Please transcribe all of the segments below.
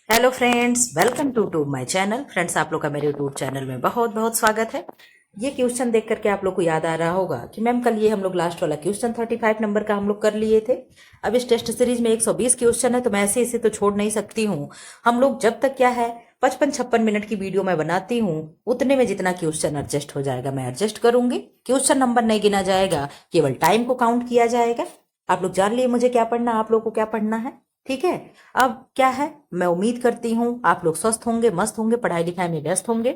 Hello friends, welcome to my channel. Friends, आप लोग का मेरे यूट्यूब चैनल में बहुत बहुत स्वागत है। ये क्वेश्चन देख करके आप लोग को याद आ रहा होगा कि मैम कल ये हम लोग लास्ट वाला क्वेश्चन 35 नंबर का हम लोग कर लिए थे। अब इस टेस्ट सीरीज में 120 क्वेश्चन है, तो मैं ऐसे इसे तो छोड़ नहीं सकती हूँ। हम लोग जब तक क्या है 55-56 मिनट की वीडियो मैं बनाती हूँ, उतने में जितना क्वेश्चन एडजस्ट हो जाएगा मैं एडजस्ट करूंगी। क्वेश्चन नंबर नहीं गिना जाएगा, केवल टाइम को काउंट किया जाएगा। आप लोग जान लिए मुझे क्या पढ़ना, आप लोग को क्या पढ़ना है। ठीक है। अब क्या है, मैं उम्मीद करती हूँ आप लोग स्वस्थ होंगे, मस्त होंगे, पढ़ाई लिखाई में व्यस्त होंगे।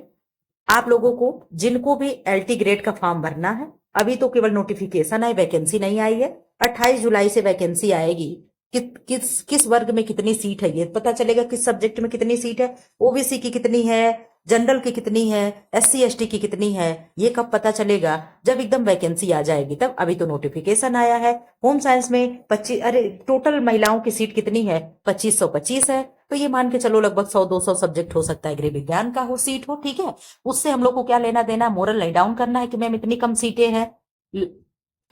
आप लोगों को जिनको भी एलटी ग्रेड का फॉर्म भरना है, अभी तो केवल नोटिफिकेशन है, वैकेंसी नहीं आई है। 28 जुलाई से वैकेंसी आएगी। किस वर्ग में कितनी सीट है ये पता चलेगा, किस सब्जेक्ट में कितनी सीट है, ओबीसी की कितनी है, जनरल की कितनी है, एससी एसटी की कितनी है, ये कब पता चलेगा? जब एकदम वैकेंसी आ जाएगी तब। अभी तो नोटिफिकेशन आया है। होम साइंस में 25, अरे टोटल महिलाओं की सीट कितनी है? 2525 है। तो ये मान के चलो लगभग 100-200 सब्जेक्ट हो सकता है गृह विज्ञान का हो सीट हो। ठीक है। उससे हम लोग को क्या लेना देना, मोरल नहीं डाउन करना है कि मैम इतनी कम सीटें हैं।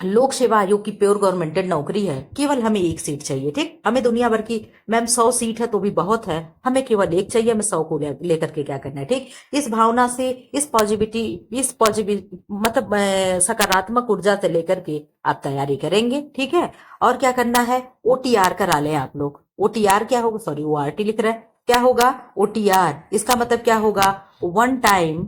लोक सेवा आयोग की प्योर गवर्नमेंटेड नौकरी है, केवल हमें एक सीट चाहिए। ठीक, हमें दुनिया भर की मैम 100 सीट है तो भी बहुत है, हमें केवल एक चाहिए। हमें 100 को लेकर के क्या करना है। ठीक, इस भावना से, इस पॉजिटिविटी मतलब सकारात्मक ऊर्जा से लेकर के आप तैयारी करेंगे। ठीक है। और क्या करना है, ओटीआर करा लें आप लोग। ओटीआर क्या होगा, सॉरी वो आरटी लिख रहा है, क्या होगा ओटीआर, इसका मतलब क्या होगा, वन टाइम।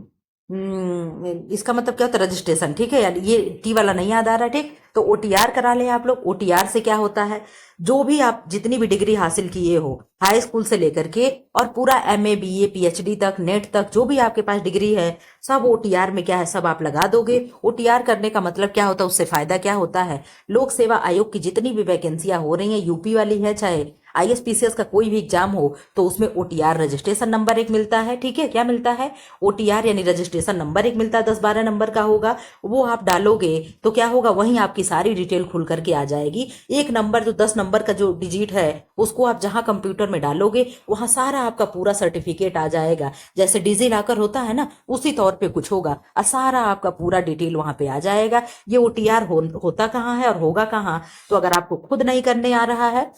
इसका मतलब क्या होता है, रजिस्ट्रेशन। ठीक है, यानी ये टी वाला नहीं याद आ रहा है। ठीक, तो ओटीआर करा लें आप लोग। ओटीआर से क्या होता है, जो भी आप जितनी भी डिग्री हासिल किए हो हाई स्कूल से लेकर के और पूरा एमए बीए पीएचडी तक, नेट तक, जो भी आपके पास डिग्री है, सब ओटीआर में क्या है, सब आप लगा दोगे। ओटीआर करने का मतलब क्या होता है, उससे फायदा क्या होता है, लोक सेवा आयोग की जितनी भी वैकेंसियां हो रही हैं, यूपी वाली है चाहे आईएसपीसीएस का कोई भी एग्जाम हो, तो उसमें ओटीआर रजिस्ट्रेशन नंबर एक मिलता है। ठीक है, क्या मिलता है, ओटीआर यानी रजिस्ट्रेशन नंबर एक मिलता है, 10-12 नंबर का होगा। वो आप डालोगे तो क्या होगा, वहीं आपकी सारी डिटेल खुल करके आ जाएगी। एक नंबर जो 10 नंबर का जो डिजिट है, उसको आप जहां कंप्यूटर में डालोगे वहां सारा आपका पूरा सर्टिफिकेट आ जाएगा। जैसे डिजी लॉकर होता है ना, उसी तौर पे कुछ होगा और सारा आपका पूरा डिटेल वहां पे आ जाएगा। ये ओटीआर होता कहाँ है और होगा कहाँ, तो अगर आपको खुद नहीं करने आ रहा है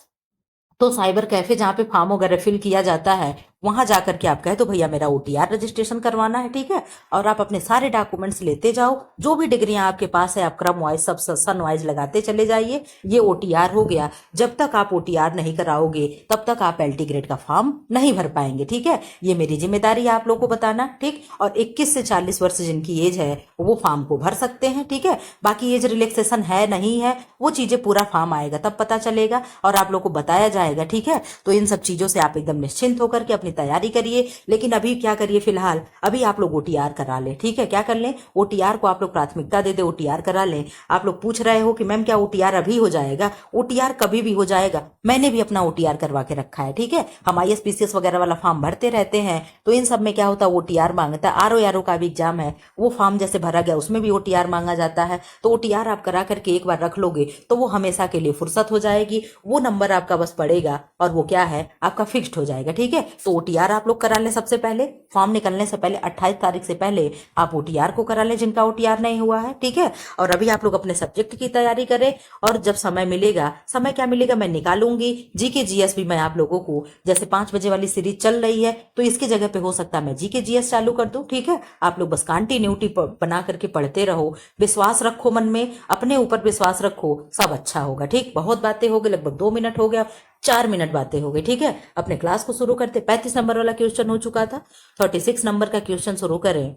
तो साइबर कैफे जहाँ पे फॉर्म वगैरह फिल किया जाता है, वहां जाकर के आप कहे तो भैया मेरा ओटीआर रजिस्ट्रेशन करवाना है। ठीक है। और आप अपने सारे डॉक्यूमेंट्स लेते जाओ, जो भी डिग्रियां आपके पास है आप क्रम वाइज सब सन वाइज लगाते चले जाइए। ये ओटीआर हो गया। जब तक आप ओटीआर नहीं कराओगे तब तक आप एलटी ग्रेड का फॉर्म नहीं भर पाएंगे। ठीक है, ये मेरी जिम्मेदारी है आप लोगों को बताना। ठीक, और 21 से 40 वर्ष जिनकी एज है वो फॉर्म को भर सकते हैं। ठीक है, बाकी एज रिलैक्सेशन है नहीं है, वो चीजें पूरा फॉर्म आएगा तब पता चलेगा और आप लोग को बताया जाएगा। ठीक है, तो इन सब चीजों से आप एकदम निश्चिंत होकर के अपनी तैयारी करिए। लेकिन अभी क्या करिए, फिलहाल अभी आप लोग ओटीआर करा लें। ठीक है, क्या कर लें, ओटीआर को आप लोग प्राथमिकता दे दे, ओटीआर करा लें। आप लोग पूछ रहे हो कि मैम क्या ओटीआर अभी हो जाएगा, ओटीआर कभी भी हो जाएगा। मैंने भी अपना ओटीआर करवा के रखा है। ठीक है, हम आईएसपीसीएस वगैरह वाला फॉर्म भरते रहते हैं, तो इन सब में क्या होता है, ओटीआर मांगता है। आरओ का भी एग्जाम है, वो फॉर्म जैसे भरा गया उसमें भी ओटीआर मांगा जाता है। तो ओटीआर आप करा करके एक बार रख लोगे तो वो हमेशा के लिए फुर्सत हो जाएगी, वो नंबर आपका बस पड़ेगा और वो क्या है आपका फिक्स्ड हो जाएगा। ठीक है, तो ओटीआर आप लोग करा लें। सबसे पहले फॉर्म निकलने से पहले 28 तारीख से पहले आप ओटीआर को करा लें, जिनका ओटीआर नहीं हुआ है। ठीक है, और अभी आप लोग अपने सब्जेक्ट की तैयारी करें और जब समय मिलेगा, समय क्या मिलेगा मैं निकालूंगी, जीके जीएस भी मैं आप लोगों को, जैसे 5 बजे वाली सीरीज चल रही है तो इसकी जगह पे हो सकता है मैं जीके जीएस चालू कर दूं। ठीक है, आप लोग बस कंटिन्यूटी बना करके पढ़ते रहो, विश्वास रखो मन में, अपने ऊपर विश्वास रखो, सब अच्छा होगा। ठीक, बहुत बातें हो गई, लगभग 2 मिनट हो गया, 4 मिनट बातें हो गई। ठीक है, अपने क्लास को शुरू करते। 35 नंबर वाला क्वेश्चन हो चुका था, 36 नंबर का क्वेश्चन शुरू करें।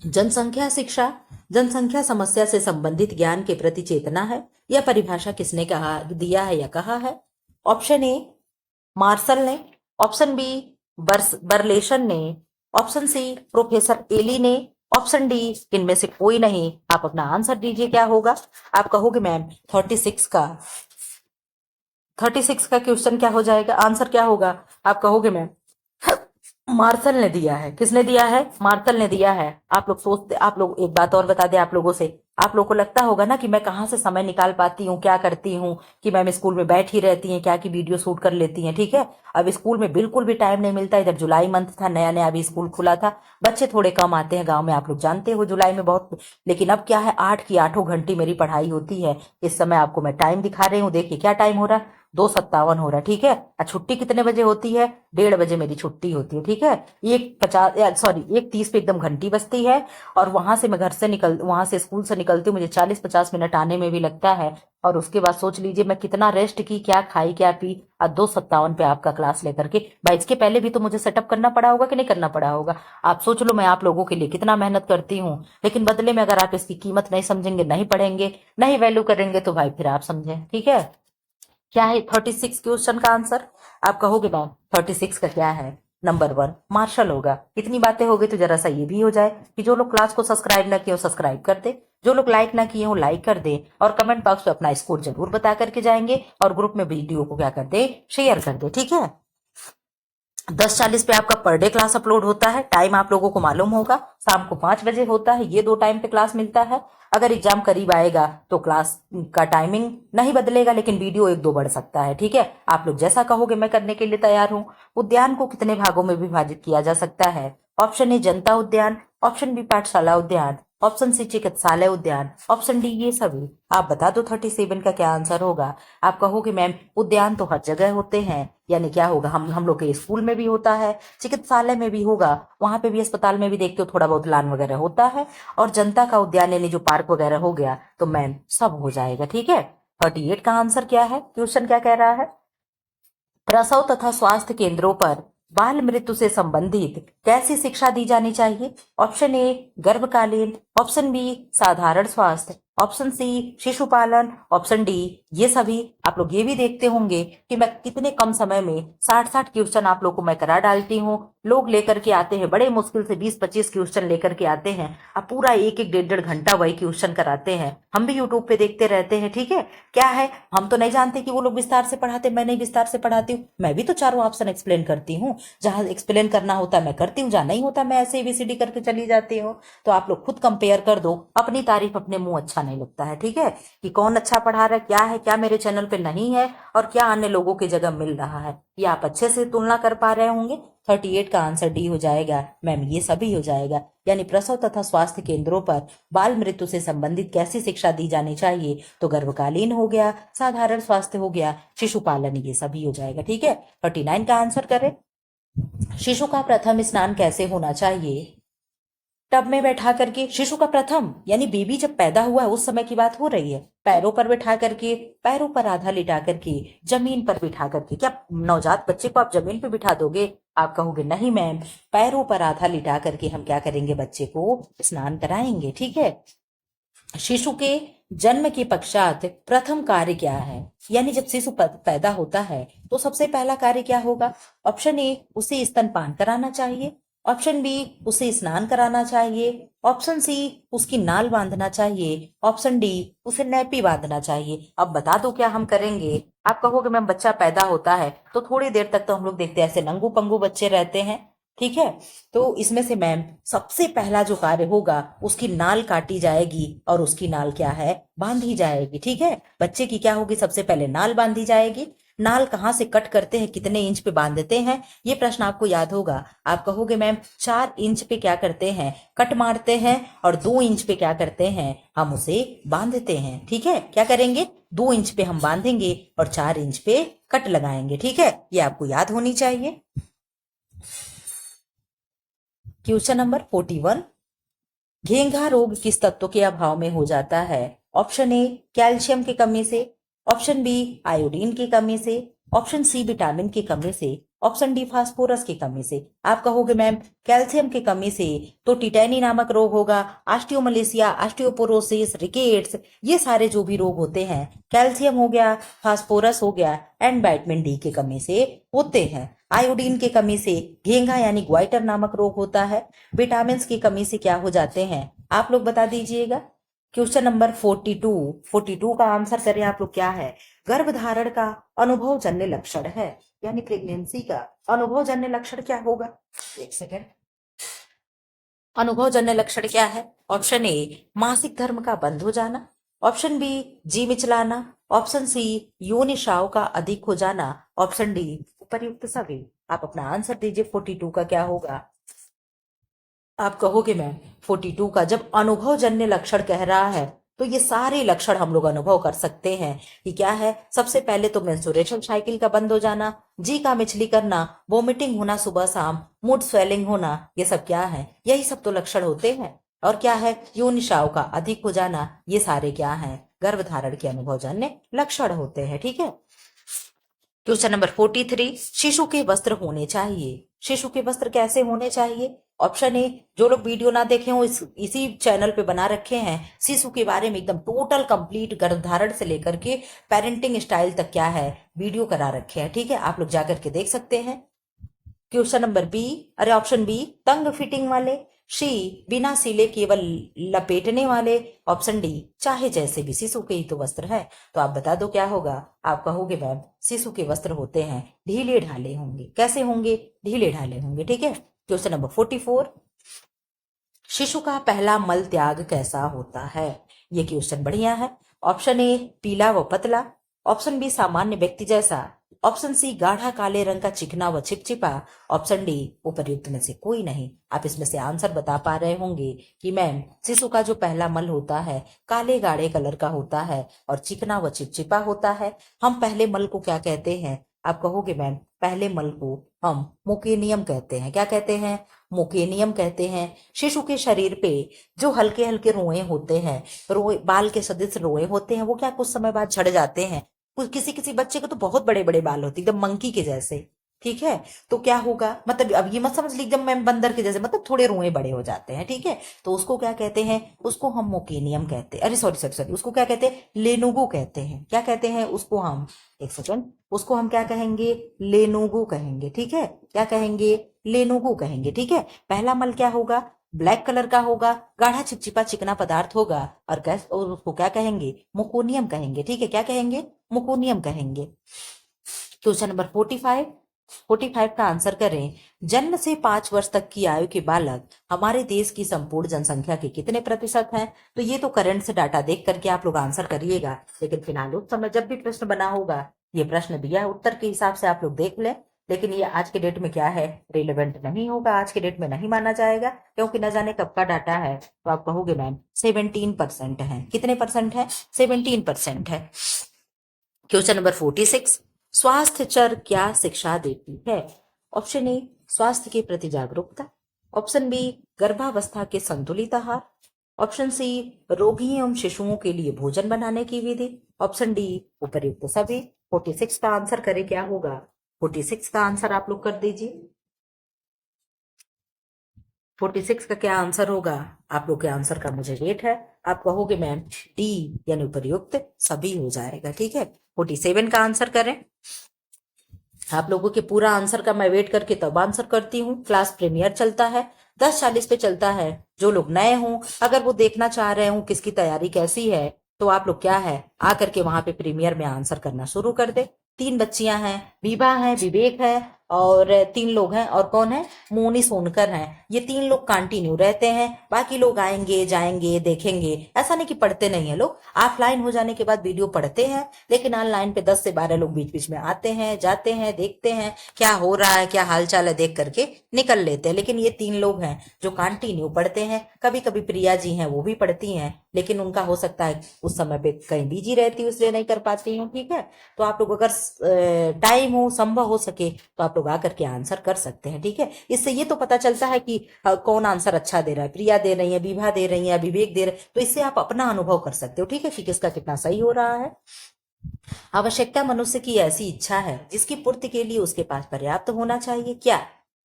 जनसंख्या शिक्षा, जनसंख्या समस्या से संबंधित ज्ञान के प्रति चेतना है। यह परिभाषा किसने कहा दिया है या कहा है? ऑप्शन ए मार्शल ने, ऑप्शन बी बर्लेशन ने, ऑप्शन सी प्रोफेसर एली ने, ऑप्शन डी इनमें से कोई नहीं। आप अपना आंसर दीजिए, क्या होगा? आप कहोगे मैम 36 का क्वेश्चन क्या हो जाएगा, आंसर क्या होगा? आप कहोगे मैम मार्शल ने दिया है। किसने दिया है? मार्शल ने दिया है। आप लोग सोचते, आप लोग एक बात और बता दें आप लोगों से, आप लोग को लगता होगा ना कि मैं कहाँ से समय निकाल पाती हूँ, क्या करती हूँ, कि मैम स्कूल में बैठी रहती हैं क्या, कि वीडियो शूट कर लेती हैं। ठीक है, अब स्कूल में बिल्कुल भी टाइम नहीं मिलता। इधर जुलाई मंथ था, नया नया अभी स्कूल खुला था, बच्चे थोड़े कम आते हैं गाँव में, आप लोग जानते हो जुलाई में बहुत। लेकिन अब क्या है, 8 की 8 घंटे मेरी पढ़ाई होती है। इस समय आपको मैं टाइम दिखा रही हूँ, देखिए क्या टाइम हो रहा है, 2:57 हो रहा है, ठीक है। और छुट्टी कितने बजे होती है? 1:30 मेरी छुट्टी होती है, ठीक है। 1:30 पे एकदम घंटी बजती है, और वहां से स्कूल से निकलती हूँ, मुझे 40-50 मिनट आने में भी लगता है। और उसके बाद सोच लीजिए मैं कितना रेस्ट की, क्या खाई क्या पी, और 2:57 पे आपका क्लास लेकर के भाई। इसके पहले भी तो मुझे सेटअप करना पड़ा होगा कि नहीं करना पड़ा होगा? आप सोच लो मैं आप लोगों के लिए कितना मेहनत करती हूँ, लेकिन बदले में अगर आप इसकी कीमत नहीं समझेंगे, नहीं पढ़ेंगे, नहीं वैल्यू करेंगे, तो भाई फिर आप समझें, ठीक है। क्या है 36 क्वेश्चन का आंसर? आप कहोगे मैम 36 का क्या है? नंबर 1 मार्शल होगा। इतनी बातें हो गई तो जरा सा ये भी हो जाए कि जो लोग क्लास को सब्सक्राइब ना किए हो सब्सक्राइब कर दे, जो लोग लाइक ना किए हो लाइक कर दे, और कमेंट बॉक्स में अपना स्कोर जरूर बता करके जाएंगे, और ग्रुप में वीडियो को क्या कर दे, शेयर कर दे, ठीक है। 10:40 पे आपका पर डे क्लास अपलोड होता है। टाइम आप लोगों को मालूम होगा, शाम को 5 बजे होता है। ये 2 टाइम पे क्लास मिलता है। अगर एग्जाम करीब आएगा तो क्लास का टाइमिंग नहीं बदलेगा, लेकिन वीडियो 1-2 बढ़ सकता है, ठीक है। आप लोग जैसा कहोगे मैं करने के लिए तैयार हूँ। उद्यान को कितने भागों में विभाजित किया जा सकता है? ऑप्शन ए जनता उद्यान, ऑप्शन बी पाठशाला उद्यान, ऑप्शन सी चिकित्सालय उद्यान, ऑप्शन डी ये सभी। आप बता दो 37 का क्या आंसर होगा। आप कहोगे मैम उद्यान तो हर जगह होते हैं, यानी क्या होगा, हम लोग के स्कूल में भी होता है, चिकित्सालय में भी होगा, वहां पे भी, अस्पताल में भी देखते हो थोड़ा बहुत लान वगैरह होता है, और जनता का उद्यान यानी जो पार्क वगैरह हो गया, तो मैम सब हो जाएगा, ठीक है। 38 का आंसर क्या है? क्वेश्चन क्या कह रहा है? प्रसव तथा स्वास्थ्य केंद्रों पर बाल मृत्यु से संबंधित कैसी शिक्षा दी जानी चाहिए? ऑप्शन ए गर्भकालीन, ऑप्शन बी साधारण स्वास्थ्य, ऑप्शन सी शिशुपालन, ऑप्शन डी ये सभी। आप लोग ये भी देखते होंगे कि मैं कितने कम समय में 60-60 क्वेश्चन आप लोग को मैं करा डालती हूँ। लोग लेकर के आते हैं बड़े मुश्किल से 20-25 क्वेश्चन लेकर के आते हैं, अब पूरा 1-1 1.5 घंटा वही क्वेश्चन कराते हैं। हम भी यूट्यूब पे देखते रहते हैं, ठीक है। क्या है, हम तो नहीं जानते कि वो लोग विस्तार से पढ़ाते, मैं नहीं विस्तार से पढ़ाती हूँ। मैं भी तो चारों ऑप्शन एक्सप्लेन करती हूँ, जहां एक्सप्लेन करना होता है मैं करती हूँ, जहां नहीं होता मैं ऐसे ABCD करके चली जाती हूँ। तो आप लोग खुद कंपेयर कर दो, अपनी तारीफ अपने मुंह अच्छा नहीं लगता है, ठीक है, कि कौन अच्छा पढ़ा रहा है, क्या मेरे चैनल पे नहीं है, और क्या अन्य लोगों की जगह मिल रहा है, ये आप अच्छे से तुलना कर पा रहे होंगे। 38 का आंसर डी हो जाएगा मैम, ये सभी हो जाएगा। यानी प्रसव तथा स्वास्थ्य केंद्रों पर बाल मृत्यु से संबंधित कैसी शिक्षा दी जानी चाहिए? तो गर्भकालीन हो गया, साधारण स्वास्थ्य हो गया, शिशुपालन, ये सभी हो जाएगा, ठीक है। 39 का आंसर करें। शिशु का प्रथम स्नान कैसे होना चाहिए? टब में बैठा करके। शिशु का प्रथम यानी बेबी जब पैदा हुआ है उस समय की बात हो रही है। पैरों पर बैठा करके, पैरों पर आधा लिटा करके, जमीन पर बिठा करके। क्या नवजात बच्चे को आप जमीन पे बिठा दोगे? आप कहोगे नहीं मैम, पैरों पर आधा लिटा करके हम क्या करेंगे, बच्चे को स्नान कराएंगे, ठीक है। शिशु के जन्म के पश्चात प्रथम कार्य क्या है? यानी जब शिशु पैदा होता है तो सबसे पहला कार्य क्या होगा? ऑप्शन ए उसे स्तनपान कराना चाहिए, ऑप्शन बी उसे स्नान कराना चाहिए, ऑप्शन सी उसकी नाल बांधना चाहिए, ऑप्शन डी उसे नैपी बांधना चाहिए। अब बता दो क्या हम करेंगे। आप कहोगे मैम बच्चा पैदा होता है तो थोड़ी देर तक तो हम लोग देखते हैं ऐसे नंगू पंगू बच्चे रहते हैं, ठीक है। तो इसमें से मैम सबसे पहला जो कार्य होगा उसकी नाल काटी जाएगी, और उसकी नाल क्या है, बांधी जाएगी, ठीक है। बच्चे की क्या होगी, सबसे पहले नाल बांधी जाएगी। नाल कहाँ से कट करते हैं, कितने इंच पे बांधते हैं, ये प्रश्न आपको याद होगा। आप कहोगे मैम 4 इंच पे क्या करते हैं, कट मारते हैं, और 2 इंच पे क्या करते हैं, हम उसे बांधते हैं, ठीक है। क्या करेंगे, 2 इंच पे हम बांधेंगे और 4 इंच पे कट लगाएंगे, ठीक है। ये आपको याद होनी चाहिए। क्वेश्चन नंबर 41, घेंघा रोग किस तत्व के अभाव में हो जाता है? ऑप्शन ए कैल्शियम की कमी से, ऑप्शन बी आयोडीन की कमी से, ऑप्शन सी विटामिन की कमी से, ऑप्शन डी फास्फोरस की कमी से। आप कहोगे मैम कैल्शियम की कमी से तो टिटैनी नामक रोग होगा, ऑस्टियोमलेशिया, ऑस्टियोपोरोसिस, रिकेट्स, ये सारे जो भी रोग होते हैं कैल्शियम हो गया, फास्फोरस हो गया, एंड विटामिन डी की कमी से होते हैं। आयोडीन की कमी से घेंघा यानी ग्वाइटर नामक रोग होता है। विटामिन की कमी से क्या हो जाते हैं, आप लोग बता दीजिएगा। क्वेश्चन नंबर 42 का आंसर करें आप लोग। क्या है, गर्भधारण का अनुभवजन्य लक्षण है, यानी प्रेगनेंसी का अनुभवजन्य लक्षण क्या होगा? एक सेकेंड। अनुभवजन्य लक्षण क्या है? ऑप्शन ए मासिक धर्म का बंद हो जाना, ऑप्शन बी जी मिचलाना, ऑप्शन सी योनि स्राव का अधिक हो जाना, ऑप्शन डी उपर्युक्त सभी। आप अपना आंसर दीजिए 42 का क्या होगा। आप कहोगे मैम 42 का जब अनुभवजन्य लक्षण कह रहा है तो ये सारे लक्षण हम लोग अनुभव कर सकते हैं कि क्या है। सबसे पहले तो मेंस्ट्रुएशन साइकिल का बंद हो जाना, जी का मिचली करना, वोमिटिंग होना सुबह शाम, मूड स्वेलिंग होना, ये सब क्या है, यही सब तो लक्षण होते हैं। और क्या है, यौन निशाव का अधिक हो जाना, ये सारे क्या है, गर्भधारण के अनुभवजन्य लक्षण होते हैं। ठीक है। क्वेश्चन नंबर 43, शिशु के वस्त्र होने चाहिए। शिशु के वस्त्र कैसे होने चाहिए? ऑप्शन ए, जो लोग वीडियो ना देखे हो इसी चैनल पे बना रखे हैं, शिशु के बारे में एकदम टोटल कंप्लीट गर्भधारण से लेकर के पेरेंटिंग स्टाइल तक क्या है, वीडियो करा रखे हैं। ठीक है, आप लोग जाकर के देख सकते हैं। क्वेश्चन नंबर बी, अरे ऑप्शन बी, तंग फिटिंग वाले। सी, बिना सिले केवल लपेटने वाले। ऑप्शन डी, चाहे जैसे भी, शिशु के ही तो वस्त्र है। तो आप बता दो क्या होगा। आप कहोगे मैम शिशु के वस्त्र होते हैं ढीले ढाले होंगे। कैसे होंगे? ढीले ढाले होंगे। ठीक है। क्वेश्चन नंबर 44, शिशु का पहला मल त्याग कैसा होता है? ये क्वेश्चन बढ़िया है। ऑप्शन ए, पीला व पतला। ऑप्शन बी, सामान्य व्यक्ति जैसा। ऑप्शन सी, गाढ़ा काले रंग का चिकना व चिपचिपा। ऑप्शन डी, उपर्युक्त में से कोई नहीं। आप इसमें से आंसर बता पा रहे होंगे कि मैम शिशु का जो पहला मल होता है काले गाढ़े कलर का होता है और चिकना व चिपचिपा होता है। हम पहले मल को क्या कहते हैं? आप कहोगे मैम पहले मल को हम मोकेनियम कहते हैं। क्या कहते हैं? मोकेनियम कहते हैं। शिशु के शरीर पे जो हल्के हल्के रोए होते हैं, रोए बाल के सदृश रोए होते हैं, वो क्या कुछ समय बाद झड़ जाते हैं। कुछ किसी किसी बच्चे को तो बहुत बड़े बड़े बाल होते हैं, एकदम मंकी के जैसे। ठीक है। तो क्या होगा, मतलब अब ये मत समझ ली एकदम मैम बंदर के जैसे, मतलब थोड़े रोए बड़े हो जाते हैं। ठीक है। तो उसको क्या कहते हैं? उसको हम मोकेनियम कहते हैं। अरे सॉरी सॉरी सॉरी, उसको क्या कहते हैं? लेनुगो कहते हैं। क्या कहते हैं उसको हम? एक सेकंड, उसको हम क्या कहेंगे? लेनुगो कहेंगे। ठीक है। क्या कहेंगे? लेनुगो कहेंगे। ठीक है। पहला मल क्या होगा? ब्लैक कलर का होगा, गाढ़ा चिपचिपा चिकना पदार्थ होगा। और उसको क्या कहेंगे? मुकोनियम कहेंगे। ठीक है। क्या कहेंगे? मुकोनियम कहेंगे। क्वेश्चन नंबर 45 का आंसर करें। जन्म से 5 वर्ष तक की आयु के बालक हमारे देश की संपूर्ण जनसंख्या के कितने प्रतिशत हैं? तो ये तो करंट से डाटा देख करके आप लोग आंसर करिएगा, लेकिन फिलहाल उस समय जब भी प्रश्न बना होगा, ये प्रश्न दिया है, उत्तर के हिसाब से आप लोग देख लें। लेकिन ये आज के डेट में क्या है, रिलेवेंट नहीं होगा, आज के डेट में नहीं माना जाएगा, क्योंकि न जाने कब का डाटा है। तो आप कहोगे मैम 17% है। कितने परसेंट है? 17% है। क्वेश्चन नंबर 46, स्वास्थ्य चर क्या शिक्षा देती है? ऑप्शन ए, स्वास्थ्य के प्रति जागरूकता। ऑप्शन बी, गर्भावस्था के संतुलित आहार। ऑप्शन सी, रोगी एवं शिशुओं के लिए भोजन बनाने की विधि। ऑप्शन डी, उपर्युक्त सभी। 46 का आंसर करें क्या होगा? 46 का आंसर आप लोग कर दीजिए। 46 का क्या आंसर होगा? आप लोग के आंसर का मुझे वेट है। आप कहोगे मैम डी यानी उपर्युक्त सभी हो जाएगा। ठीक है। 47 का आंसर करें। आप लोगों के पूरा आंसर का मैं वेट करके तब आंसर करती हूँ। क्लास प्रीमियर चलता है, 10:40 पे चलता है। जो लोग नए हों, अगर वो देखना चाह रहे हो किसकी तैयारी कैसी है, तो आप लोग क्या है, आकर के वहां पे प्रीमियर में आंसर करना शुरू कर दे। 3 बच्चियां हैं, विभा है, विवेक है, और 3 लोग हैं, और कौन है, मोनी सोनकर हैं। ये 3 लोग कंटिन्यू रहते हैं, बाकी लोग आएंगे जाएंगे देखेंगे। ऐसा नहीं कि पढ़ते नहीं है लोग, ऑफलाइन हो जाने के बाद वीडियो पढ़ते हैं, लेकिन ऑनलाइन पे 10 से 12 लोग बीच बीच में आते हैं जाते हैं, देखते हैं क्या हो रहा है, क्या हाल चाल है, देख करके निकल लेते हैं। लेकिन ये 3 लोग हैं जो कंटिन्यू पढ़ते हैं। कभी कभी प्रिया जी हैं, वो भी पढ़ती हैं, लेकिन उनका हो सकता है उस समय पे कहीं बिजी रहती हूँ, इसलिए नहीं कर पाती हूँ। ठीक है। तो आप लोग अगर टाइम हो, संभव हो सके, तो आप लोग आकर के आंसर कर सकते हैं। ठीक है। इससे ये तो पता चलता है कि कौन आंसर अच्छा दे रहा है, प्रिया दे रही है, विभा दे रही है, विवेक दे रहे, तो इससे आप अपना अनुभव कर सकते हो। ठीक है, कि किसका कितना सही हो रहा है। आवश्यकता मनुष्य की ऐसी इच्छा है जिसकी पूर्ति के लिए उसके पास पर्याप्त होना चाहिए। क्या?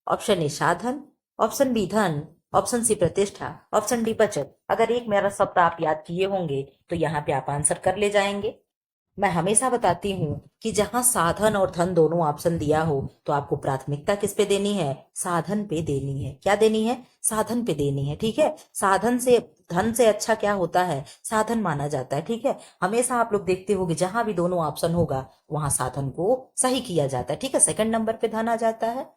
ऑप्शन ए, साधन। ऑप्शन बी, धन। ऑप्शन सी, प्रतिष्ठा। ऑप्शन डी, बचत। अगर एक मेरा शब्द आप याद किए होंगे तो यहाँ पे आप आंसर कर ले जाएंगे। मैं हमेशा बताती हूँ कि जहां साधन और धन दोनों ऑप्शन दिया हो, तो आपको प्राथमिकता किस पे देनी है? साधन पे देनी है। क्या देनी है? साधन पे देनी है। ठीक है। साधन से, धन से अच्छा क्या होता है? साधन माना जाता है। ठीक है। हमेशा आप लोग देखते होंगे जहां भी दोनों ऑप्शन होगा, वहां साधन को सही किया जाता है। ठीक है। सेकंड नंबर पे धन आ जाता है।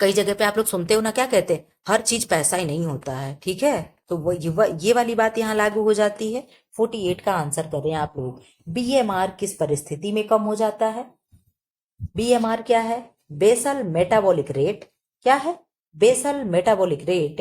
कई जगह पे आप लोग सुनते हो ना, क्या कहते हैं, हर चीज पैसा ही नहीं होता है। ठीक है। तो वो ये वाली बात यहाँ लागू हो जाती है। 48 का आंसर करें आप लोग। बीएमआर किस परिस्थिति में कम हो जाता है? बीएमआर क्या है? Basal metabolic rate. क्या है? बेसल मेटाबॉलिक रेट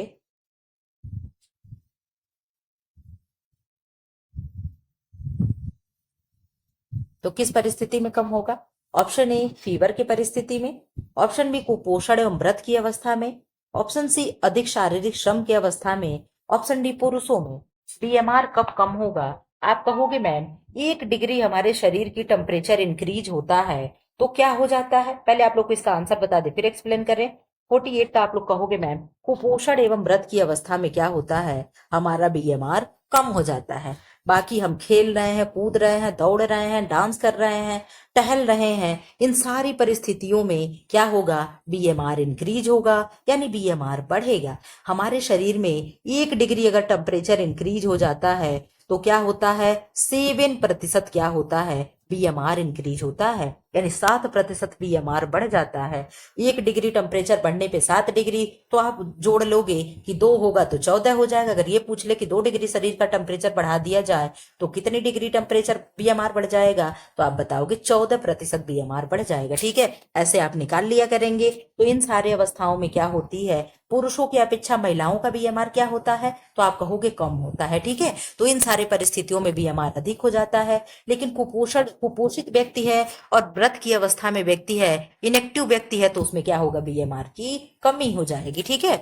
तो किस परिस्थिति में कम होगा? ऑप्शन ए फीवर की परिस्थिति में, ऑप्शन बी कुपोषण एवं व्रत की अवस्था में, ऑप्शन सी अधिक शारीरिक श्रम की अवस्था में, ऑप्शन डी पुरुषों में। बीएमआर कब कम होगा? आप कहोगे मैम 1 डिग्री हमारे शरीर की टेम्परेचर इंक्रीज होता है तो क्या हो जाता है? पहले आप लोग को इसका आंसर बता दे फिर एक्सप्लेन करें। 48 का आप लोग कहोगे मैम कुपोषण एवं व्रत की अवस्था में क्या होता है? हमारा बीएमआर कम हो जाता है। बाकी हम खेल रहे हैं, कूद रहे हैं, दौड़ रहे हैं, डांस कर रहे हैं, टहल रहे हैं, इन सारी परिस्थितियों में क्या होगा? बीएमआर इंक्रीज होगा, यानी बीएमआर बढ़ेगा। हमारे शरीर में 1 डिग्री अगर टेम्परेचर इंक्रीज हो जाता है तो क्या होता है? 7% क्या होता है? बीएमआर इंक्रीज होता है, यानी 7% बीएमआर बढ़ जाता है। 1 डिग्री टेम्परेचर बढ़ने पे 7 डिग्री, तो आप जोड़ लोगे कि 2 होगा तो 14 हो जाएगा। अगर ये पूछ ले कि 2 डिग्री शरीर का टेम्परेचर बढ़ा दिया जाए तो कितनी डिग्री टेम्परेचर बीएमआर बढ़ जाएगा? तो आप बताओगे 14% बीएमआर बढ़ जाएगा। ठीक है, ऐसे आप निकाल लिया करेंगे। तो इन सारी अवस्थाओं में क्या होती है? पुरुषों की अपेक्षा महिलाओं का बीएमआर क्या होता है? तो आप कहोगे कम होता है। ठीक है, तो इन सारे परिस्थितियों में बीएमआर अधिक हो जाता है। लेकिन कुपोषित व्यक्ति है और व्रत की अवस्था में व्यक्ति है, इनएक्टिव व्यक्ति है, तो उसमें क्या होगा? बीएमआर की कमी हो जाएगी। ठीक है,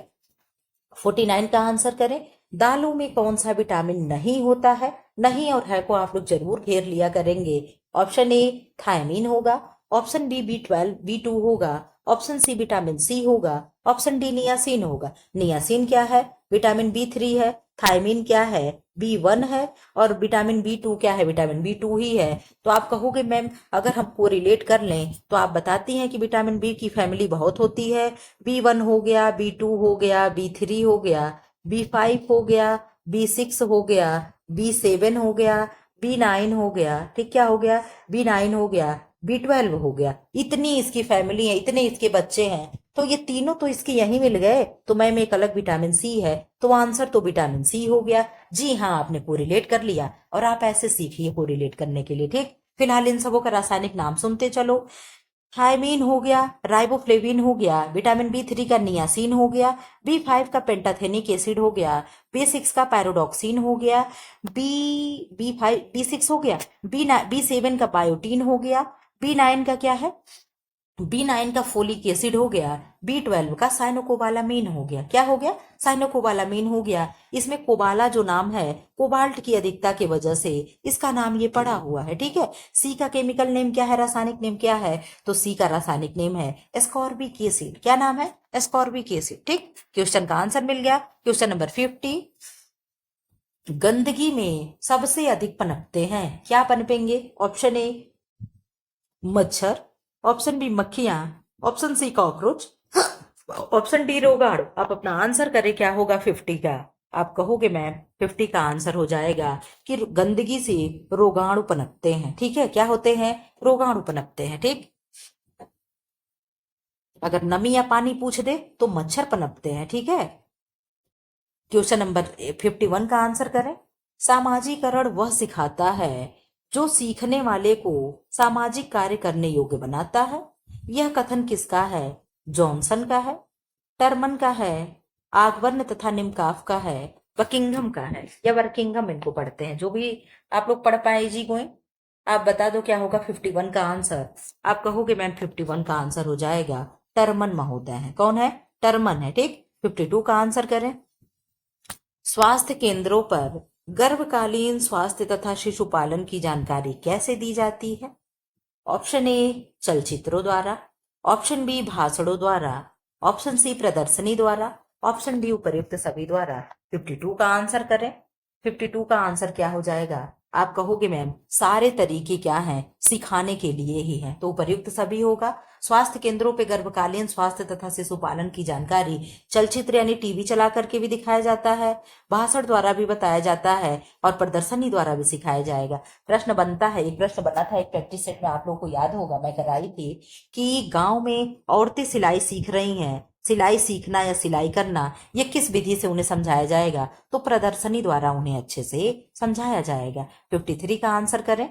49 का आंसर करें। दालों में कौन सा विटामिन नहीं होता है? नहीं और है को आप लोग जरूर घेर लिया करेंगे। ऑप्शन ए थायमीन होगा, ऑप्शन बी B12 B2 होगा, ऑप्शन सी विटामिन सी होगा, ऑप्शन डी नियासिन होगा। नियासिन क्या है? विटामिन B3 है। थायमीन क्या है? B1 है। और विटामिन B2 क्या है? विटामिन B2 ही है। तो आप कहोगे मैम अगर हम कोरिलेट कर लें तो आप बताती हैं कि विटामिन बी की फैमिली बहुत होती है। B1 हो गया, B2 हो गया, B3 हो गया, B5 हो गया, B6 हो गया, B7 हो गया, B9 हो गया। ठीक, क्या हो गया? B9 हो गया, B12 हो गया। इतनी इसकी फैमिली है, इतने इसके बच्चे हैं, तो ये तीनों तो इसके यहीं मिल गए। तो मैम एक अलग विटामिन सी है, तो आंसर तो विटामिन सी हो गया। जी हाँ, आपने कोरिलेट कर लिया और आप ऐसे सीखिए कोरिलेट करने के लिए। ठीक, फिलहाल इन सबों का रासायनिक नाम सुनते चलो। थायमीन हो गया, राइबोफ्लेविन हो गया, विटामिन B3 का नियासिन हो गया, B5 का पेंटाथेनिक एसिड हो गया, B6 का पैरोडॉक्सिन हो गया, B6 हो गया, B7 का बायोटीन हो गया, B9 का क्या है? B9 का फोलिक एसिड हो गया, B12 का साइनोकोबालामीन हो गया। क्या हो गया? साइनोकोबालामीन हो गया। इसमें कोबाला जो नाम है कोबाल्ट की अधिकता की वजह से इसका नाम ये पड़ा हुआ है। ठीक है, सी का केमिकल नेम क्या है? रासायनिक नेम क्या है? तो सी का रासायनिक नेम है एस्कॉर्बिक एसिड। क्या नाम है? Ascorbic acid. ठीक, क्वेश्चन का आंसर मिल गया। क्वेश्चन नंबर 50, गंदगी में सबसे अधिक पनपते हैं, क्या पनपेंगे? ऑप्शन ए मच्छर, ऑप्शन बी मक्खियां, option C cockroach, option D रोगाणु। आप अपना आंसर करें, क्या होगा 50 का? आप कहोगे मैम 50 का आंसर हो जाएगा कि गंदगी से रोगाणु पनपते हैं। ठीक है, क्या होते हैं? रोगाणु पनपते हैं। ठीक, अगर नमी या पानी पूछ दे तो मच्छर पनपते हैं। ठीक है, क्वेश्चन नंबर 51 का आंसर करें। सामाजिकरण वह सिखाता है जो सीखने वाले को सामाजिक कार्य करने योग्य बनाता है। यह कथन किसका है? जॉनसन का है, टर्मन का है, आगवर्न तथा निमकाफ का है, बकिंघम का है। या वर्किंघम इनको पढ़ते हैं, जो भी आप लोग पढ़ पाए जी गोए। आप बता दो क्या होगा 51 का आंसर? आप कहोगे मैम 51 का आंसर हो जाएगा टर्मन महोदय है। कौन है? टर्मन है। ठीक, 52 का आंसर करें। स्वास्थ्य केंद्रों पर गर्भकालीन स्वास्थ्य तथा शिशु पालन की जानकारी कैसे दी जाती है? ऑप्शन ए चलचित्रों द्वारा, ऑप्शन बी भाषणों द्वारा, ऑप्शन सी प्रदर्शनी द्वारा, ऑप्शन डी उपर्युक्त सभी द्वारा। 52 का आंसर करें। 52 का आंसर क्या हो जाएगा? आप कहोगे मैम सारे तरीके क्या हैं? सिखाने के लिए ही हैं, तो उपर्युक्त सभी होगा। स्वास्थ्य केंद्रों पे गर्भकालीन स्वास्थ्य तथा शिशु पालन की जानकारी चलचित्र यानी टीवी चला करके भी दिखाया जाता है, भाषण द्वारा भी बताया जाता है और प्रदर्शनी द्वारा भी सिखाया जाएगा। प्रश्न बनता है, एक प्रश्न बना था एक प्रैक्टिस सेट में, आप लोगों को याद होगा मैं कराई थी कि गांव में औरतें सिलाई सीख रही हैं, सिलाई सीखना या सिलाई करना ये किस विधि से उन्हें समझाया जाएगा? तो प्रदर्शनी द्वारा उन्हें अच्छे से समझाया जाएगा। 53 का आंसर करें।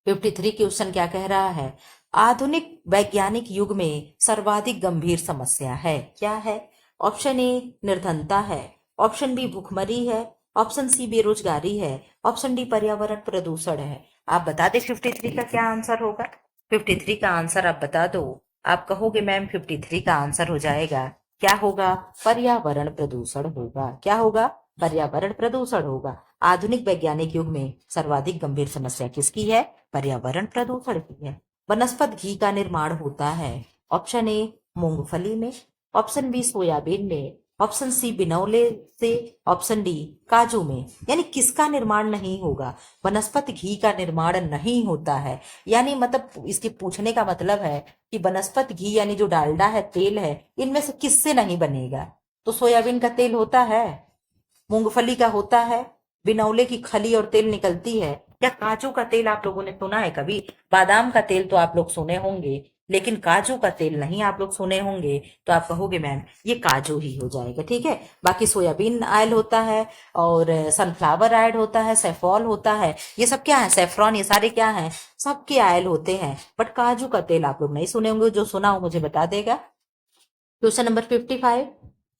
53 क्वेश्चन क्या कह रहा है? आधुनिक वैज्ञानिक युग में सर्वाधिक गंभीर समस्या है, क्या है? ऑप्शन ए निर्धनता है, ऑप्शन बी भुखमरी है, ऑप्शन सी बेरोजगारी है, ऑप्शन डी पर्यावरण प्रदूषण है। आप बता दें 53 का क्या आंसर होगा। 53 का आंसर आप बता दो। आप कहोगे मैम 53 का आंसर हो जाएगा, क्या होगा, पर्यावरण प्रदूषण होगा। क्या होगा, पर्यावरण प्रदूषण होगा। आधुनिक वैज्ञानिक युग में सर्वाधिक गंभीर समस्या किसकी है, पर्यावरण प्रदूषण की है। वनस्पत घी का निर्माण होता है, ऑप्शन ए मूंगफली में, ऑप्शन बी सोयाबीन में, ऑप्शन सी बिनौले से, ऑप्शन डी काजू में। यानी किसका निर्माण नहीं होगा, वनस्पत घी का निर्माण नहीं होता है। यानी मतलब इसके पूछने का मतलब है कि वनस्पत घी यानी जो डालडा है, तेल है, इनमें से किससे नहीं बनेगा। तो सोयाबीन का तेल होता है, मूंगफली का होता है, बिनौले की खली और तेल निकलती है। या काजू का तेल आप लोगों ने सुना है कभी, बादाम का तेल तो आप लोग सुने होंगे, लेकिन काजू का तेल नहीं आप लोग सुने होंगे। तो आप कहोगे मैम ये काजू ही हो जाएगा, ठीक है। बाकी सोयाबीन ऑयल होता है, और सनफ्लावर ऑयल होता है, सेफॉल होता है, ये सब क्या है, सेफ्रॉन, ये सारे क्या हैं, सबके ऑयल होते हैं। बट काजू का तेल आप लोग नहीं सुने होंगे, जो सुना हो मुझे बता देगा। क्वेश्चन नंबर 55,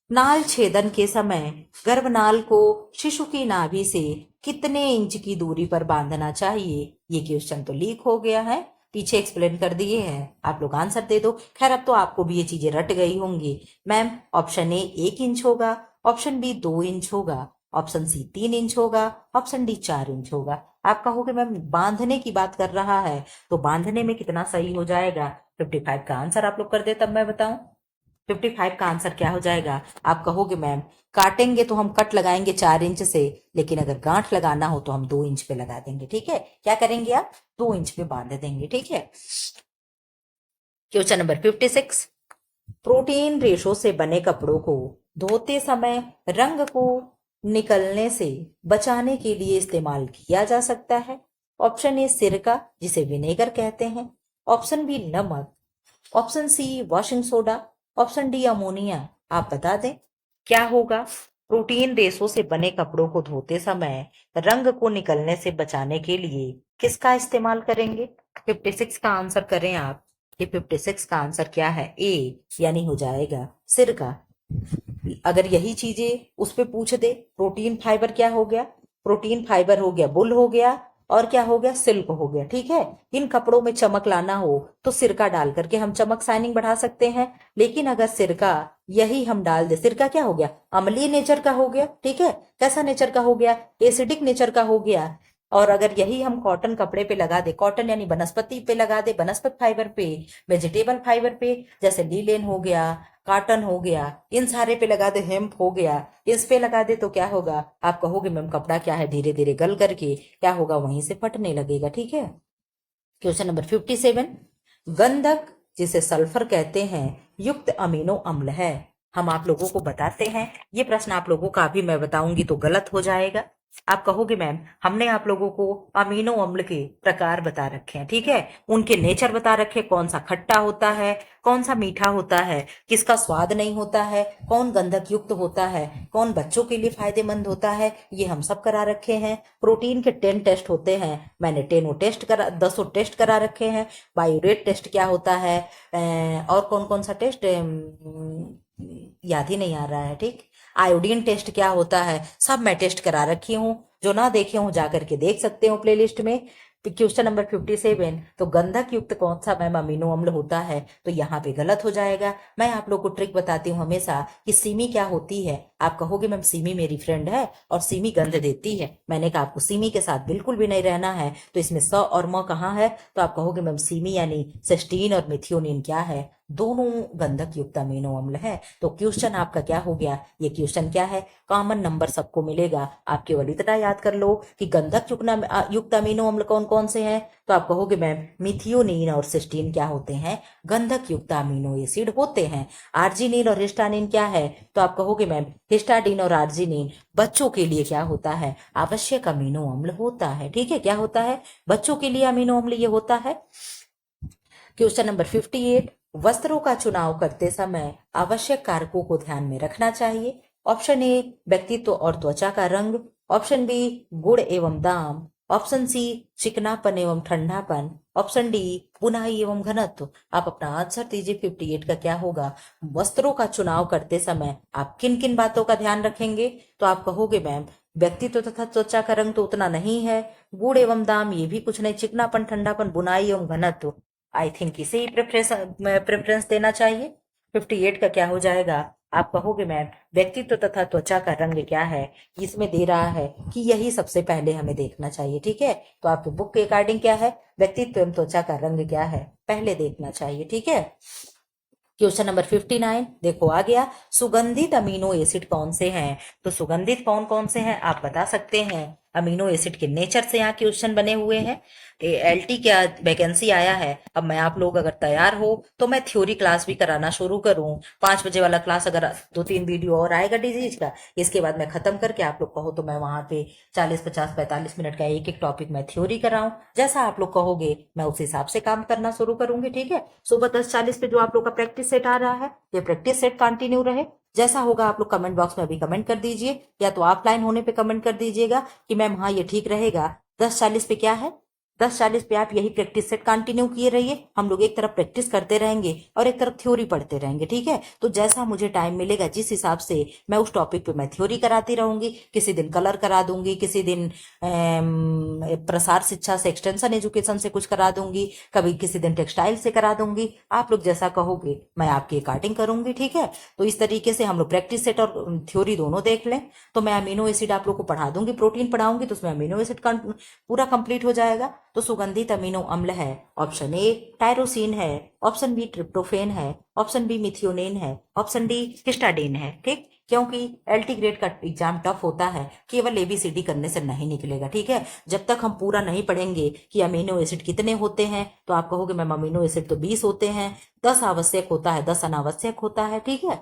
नाल छेदन के समय गर्भनाल को शिशु की नाभि से कितने इंच की दूरी पर बांधना चाहिए। ये क्वेश्चन तो लीक हो गया है, पीछे एक्सप्लेन कर दिए हैं, आप लोग आंसर दे दो। खैर अब तो आपको भी ये चीजें रट गई होंगी। मैम ऑप्शन ए 1 इंच होगा, ऑप्शन बी 2 इंच होगा, ऑप्शन सी 3 इंच होगा, ऑप्शन डी 4 इंच होगा। आप कहोगे मैम बांधने की बात कर रहा है, तो बांधने में कितना सही हो जाएगा। 55 का आंसर आप लोग कर दे तब मैं बताऊं। 55 का आंसर क्या हो जाएगा। आप कहोगे मैम काटेंगे तो हम कट लगाएंगे 4 इंच से, लेकिन अगर गांठ लगाना हो तो हम 2 इंच पे लगा देंगे, ठीक है। क्या करेंगे आप, 2 इंच पे बांध देंगे, ठीक है। क्वेश्चन नंबर 56, प्रोटीन रेशो से बने कपड़ों को धोते समय रंग को निकलने से बचाने के लिए इस्तेमाल किया जा सकता है। ऑप्शन ए सिरका, जिसे विनेगर कहते हैं, ऑप्शन बी नमक, option C washing soda, option D ammonia. आप बता दें क्या होगा। प्रोटीन रेशों से बने कपड़ों को धोते समय रंग को निकलने से बचाने के लिए किसका इस्तेमाल करेंगे। 56 का आंसर करें आप। ये 56 का आंसर क्या है, ए, यानी हो जाएगा सिरका। अगर यही चीजें उस पे पूछ दे, प्रोटीन फाइबर क्या हो गया, प्रोटीन फाइबर हो गया बुल हो गया, और क्या हो गया, सिल्क हो गया, ठीक है। इन कपड़ों में चमक लाना हो तो सिरका डाल करके हम चमक शाइनिंग बढ़ा सकते हैं। लेकिन अगर सिरका यही हम डाल दे, सिरका क्या हो गया, अम्लीय नेचर का हो गया, ठीक है। कैसा नेचर का हो गया, एसिडिक नेचर का हो गया। और अगर यही हम कॉटन कपड़े पे लगा दे, कॉटन यानी वनस्पति पे लगा दे, वनस्पति फाइबर पे, वेजिटेबल फाइबर पे, जैसे लीलेन हो गया, कॉटन हो गया, इन सारे पे लगा दे, हेम्प हो गया, इस पे लगा दे, तो क्या होगा। आप कहोगे मैम कपड़ा क्या है, धीरे धीरे गल करके क्या होगा, वहीं से फटने लगेगा, ठीक है। क्वेश्चन नंबर 57, गंधक जिसे सल्फर कहते हैं युक्त अमीनो अम्ल है। हम आप लोगों को बताते हैं, ये प्रश्न आप लोगों का भी मैं बताऊंगी तो गलत हो जाएगा। आप कहोगे मैम हमने आप लोगों को अमीनो अम्ल के प्रकार बता रखे हैं, ठीक है, उनके नेचर बता रखे, कौन सा खट्टा होता है, कौन सा मीठा होता है, किसका स्वाद नहीं होता है, कौन गंधक युक्त होता है, कौन बच्चों के लिए फायदेमंद होता है, ये हम सब करा रखे हैं। प्रोटीन के 10 टेस्ट होते हैं, मैंने 10 टेस्ट करा रखे हैं। बायोरेट टेस्ट क्या होता है, और कौन कौन सा टेस्ट याद ही नहीं आ रहा है, ठीक। आयोडीन टेस्ट क्या होता है, सब मैं टेस्ट करा रखी हूँ, जो ना देखे हूँ जा करके देख सकते हो प्लेलिस्ट में। क्वेश्चन नंबर 57, तो गंधक युक्त कौन सा मैम अमीनो अम्ल होता है, तो यहाँ पे गलत हो जाएगा। मैं आप लोग को ट्रिक बताती हूँ हमेशा कि सीमी क्या होती है। आप कहोगे मैम सीमी मेरी फ्रेंड है और सीमी गंध देती है, मैंने कहा आपको सीमी के साथ बिल्कुल भी नहीं रहना है, तो इसमें स और म कहाँ है, तो आप कहोगे मैम सीमी यानी सिस्टीन और मिथियोनिन क्या है, दोनों गंधक युक्त अमीनो अम्ल है। तो क्वेश्चन आपका क्या हो गया, ये क्वेश्चन क्या है, कॉमन नंबर सबको मिलेगा। आप केवल इतना याद कर लो कि गंधक युक्त अमीनो अम्ल कौन कौन से हैं, तो आप कहोगे मैम मिथियोनिन और सिस्टीन क्या होते हैं, गंधक युक्त अमीनो एसिड होते हैं। आर्जिनिन और हिस्टानिन क्या है, तो आप कहोगे मैम हिस्टाडिन और आर्जिनिन बच्चों के लिए क्या होता है, आवश्यक अमीनो अम्ल होता है, ठीक है। क्या होता है, बच्चों के लिए अमीनो अम्ल ये होता है। क्वेश्चन नंबर 58, वस्त्रों का चुनाव करते समय आवश्यक कारकों को ध्यान में रखना चाहिए। ऑप्शन ए व्यक्तित्व और त्वचा का रंग, ऑप्शन बी गुण एवं दाम, ऑप्शन सी चिकनापन एवं ठंडापन, ऑप्शन डी बुनाई एवं घनत्व। आप अपना आंसर दीजिए। 58 का क्या होगा, वस्त्रों का चुनाव करते समय आप किन किन बातों का ध्यान रखेंगे, तो आप कहोगे मैम व्यक्तित्व तथा त्वचा का रंग तो उतना नहीं है। गुण एवं दाम ये भी कुछ नहीं। चिकनापन, ठंडापन, बुनाई एवं घनत्व, आई थिंक इसे ही प्रेफरेंस देना चाहिए। 58 का क्या हो जाएगा? आप कहोगे मैम व्यक्तित्व तथा त्वचा का रंग क्या है, इसमें दे रहा है कि यही सबसे पहले हमें देखना चाहिए। ठीक है, तो आपके बुक के अकॉर्डिंग क्या है? व्यक्तित्व एवं त्वचा का रंग क्या है, पहले देखना चाहिए। ठीक है, क्वेश्चन नंबर 59 देखो आ गया। सुगंधित अमीनो एसिड कौन से हैं? तो सुगंधित कौन कौन से हैं आप बता सकते हैं। अमीनो एसिड के नेचर से यहाँ क्वेश्चन बने हुए हैं। एलटी क्या वैकेंसी आया है। अब मैं आप लोग अगर तैयार हो तो मैं थ्योरी क्लास भी कराना शुरू करूं। 5 बजे वाला क्लास अगर 2-3 वीडियो और आएगा डिजीज का, इसके बाद मैं खत्म करके आप लोग कहो तो मैं वहां पे 40, 50, 45 मिनट का एक एक टॉपिक मैं थ्योरी कराऊं। जैसा आप लोग कहोगे मैं उस हिसाब से काम करना शुरू करूंगी। ठीक है, सुबह 10:40 पे जो आप लोग का प्रैक्टिस सेट आ रहा है, ये प्रैक्टिस सेट कंटिन्यू रहे। जैसा होगा आप लोग कमेंट बॉक्स में अभी कमेंट कर दीजिए, या तो ऑफलाइन होने पे कमेंट कर दीजिएगा कि मैम हाँ ये ठीक रहेगा। 10:40 पे क्या है? 10:40 पे आप यही प्रैक्टिस सेट कंटिन्यू किए रहिए। हम लोग एक तरफ प्रैक्टिस करते रहेंगे और एक तरफ थ्योरी पढ़ते रहेंगे। ठीक है, तो जैसा मुझे टाइम मिलेगा जिस हिसाब से मैं उस टॉपिक पे मैं थ्योरी कराती रहूंगी। किसी दिन कलर करा दूंगी, किसी दिन प्रसार शिक्षा से, एक्सटेंशन एजुकेशन से कुछ करा दूंगी, कभी किसी दिन टेक्सटाइल से करा दूंगी। आप लोग जैसा कहोगे मैं आपकी अकॉर्डिंग करूंगी। ठीक है, तो इस तरीके से हम लोग प्रैक्टिस सेट और थ्योरी दोनों देख लें। तो मैं अमीनो एसिड आप लोग को पढ़ा दूंगी, प्रोटीन पढ़ाऊंगी तो उसमें अमीनो एसिड पूरा कंप्लीट हो जाएगा। तो सुगंधित अमीनो अम्ल है ऑप्शन ए टायरोसिन है, ऑप्शन बी ट्रिप्टोफेन है, ऑप्शन बी मिथियोनिन है, ऑप्शन डी हिस्टाडीन है। ठीक, क्योंकि एलटी ग्रेड का एग्जाम टफ होता है, केवल एबीसीडी करने से नहीं निकलेगा। ठीक है, जब तक हम पूरा नहीं पढ़ेंगे कि अमीनो एसिड कितने होते हैं, तो आप कहोगे मैम अमीनो एसिड तो 20 होते हैं, 10 आवश्यक होता है, 10 अनावश्यक होता है। ठीक है,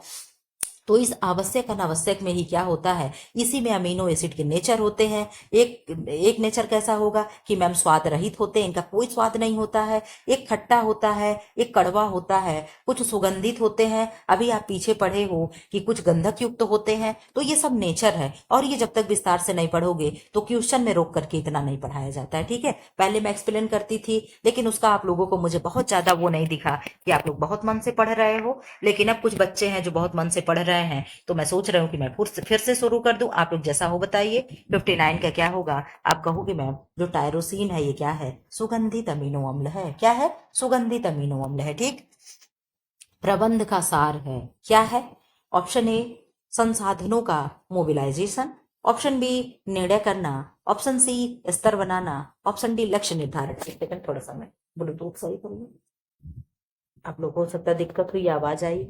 तो इस आवश्यक अनावश्यक में ही क्या होता है, इसी में अमीनो एसिड के नेचर होते हैं। एक नेचर कैसा होगा कि मैम स्वाद रहित होते हैं, इनका कोई स्वाद नहीं होता है। एक खट्टा होता है, एक कड़वा होता है, कुछ सुगंधित होते हैं, अभी आप पीछे पढ़े हो कि कुछ गंधक युक्त होते हैं। तो ये सब नेचर है, और ये जब तक विस्तार से नहीं पढ़ोगे तो क्वेश्चन में रोक करके इतना नहीं पढ़ाया जाता है। ठीक है, पहले मैं एक्सप्लेन करती थी, लेकिन उसका आप लोगों को मुझे बहुत ज्यादा वो नहीं दिखा कि आप लोग बहुत मन से पढ़ रहे हो। लेकिन अब कुछ बच्चे हैं जो बहुत मन से पढ़ रहे हैं, तो मैं सोच रही हूँ कि मैं फिर से शुरू कर दूं। आप लोग जैसा हो बताइए। 59 का क्या होगा? आप कहोगे मैम जो टायरोसिन है ये क्या है? सुगंधित अमीनो अम्ल है। क्या है? सुगंधित अमीनो अम्ल है। ठीक, प्रबंध का सार है। क्या है? ऑप्शन ए संसाधनों का मोबिलाइजेशन, ऑप्शन बी निर्णय करना, ऑप्शन सी स्तर बनाना, ऑप्शन डी लक्ष्य निर्धारण। एक सेकंड, थोड़ा सा मैं ब्लूटूथ सही करूंगी, आप लोग हो सकता है दिक्कत हुई, आवाज आई।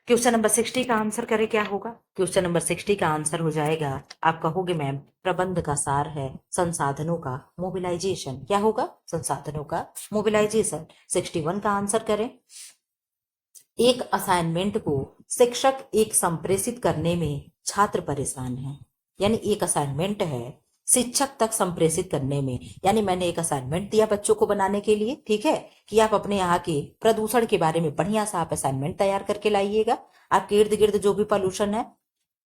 क्वेश्चन नंबर 60 का आंसर करें, क्या होगा? क्वेश्चन नंबर 60 का आंसर हो जाएगा, आप कहोगे मैम प्रबंध का सार है संसाधनों का मोबिलाइजेशन। क्या होगा? संसाधनों का मोबिलाइजेशन। 61 का आंसर करें। एक असाइनमेंट को शिक्षक एक संप्रेषित करने में छात्र परेशान है। यानी एक असाइनमेंट है, शिक्षक तक संप्रेषित करने में, यानी मैंने एक असाइनमेंट दिया बच्चों को बनाने के लिए। ठीक है, कि आप अपने यहाँ के प्रदूषण के बारे में बढ़िया सा आप असाइनमेंट तैयार करके लाइएगा। आपके इर्द गिर्द जो भी पॉल्यूशन है,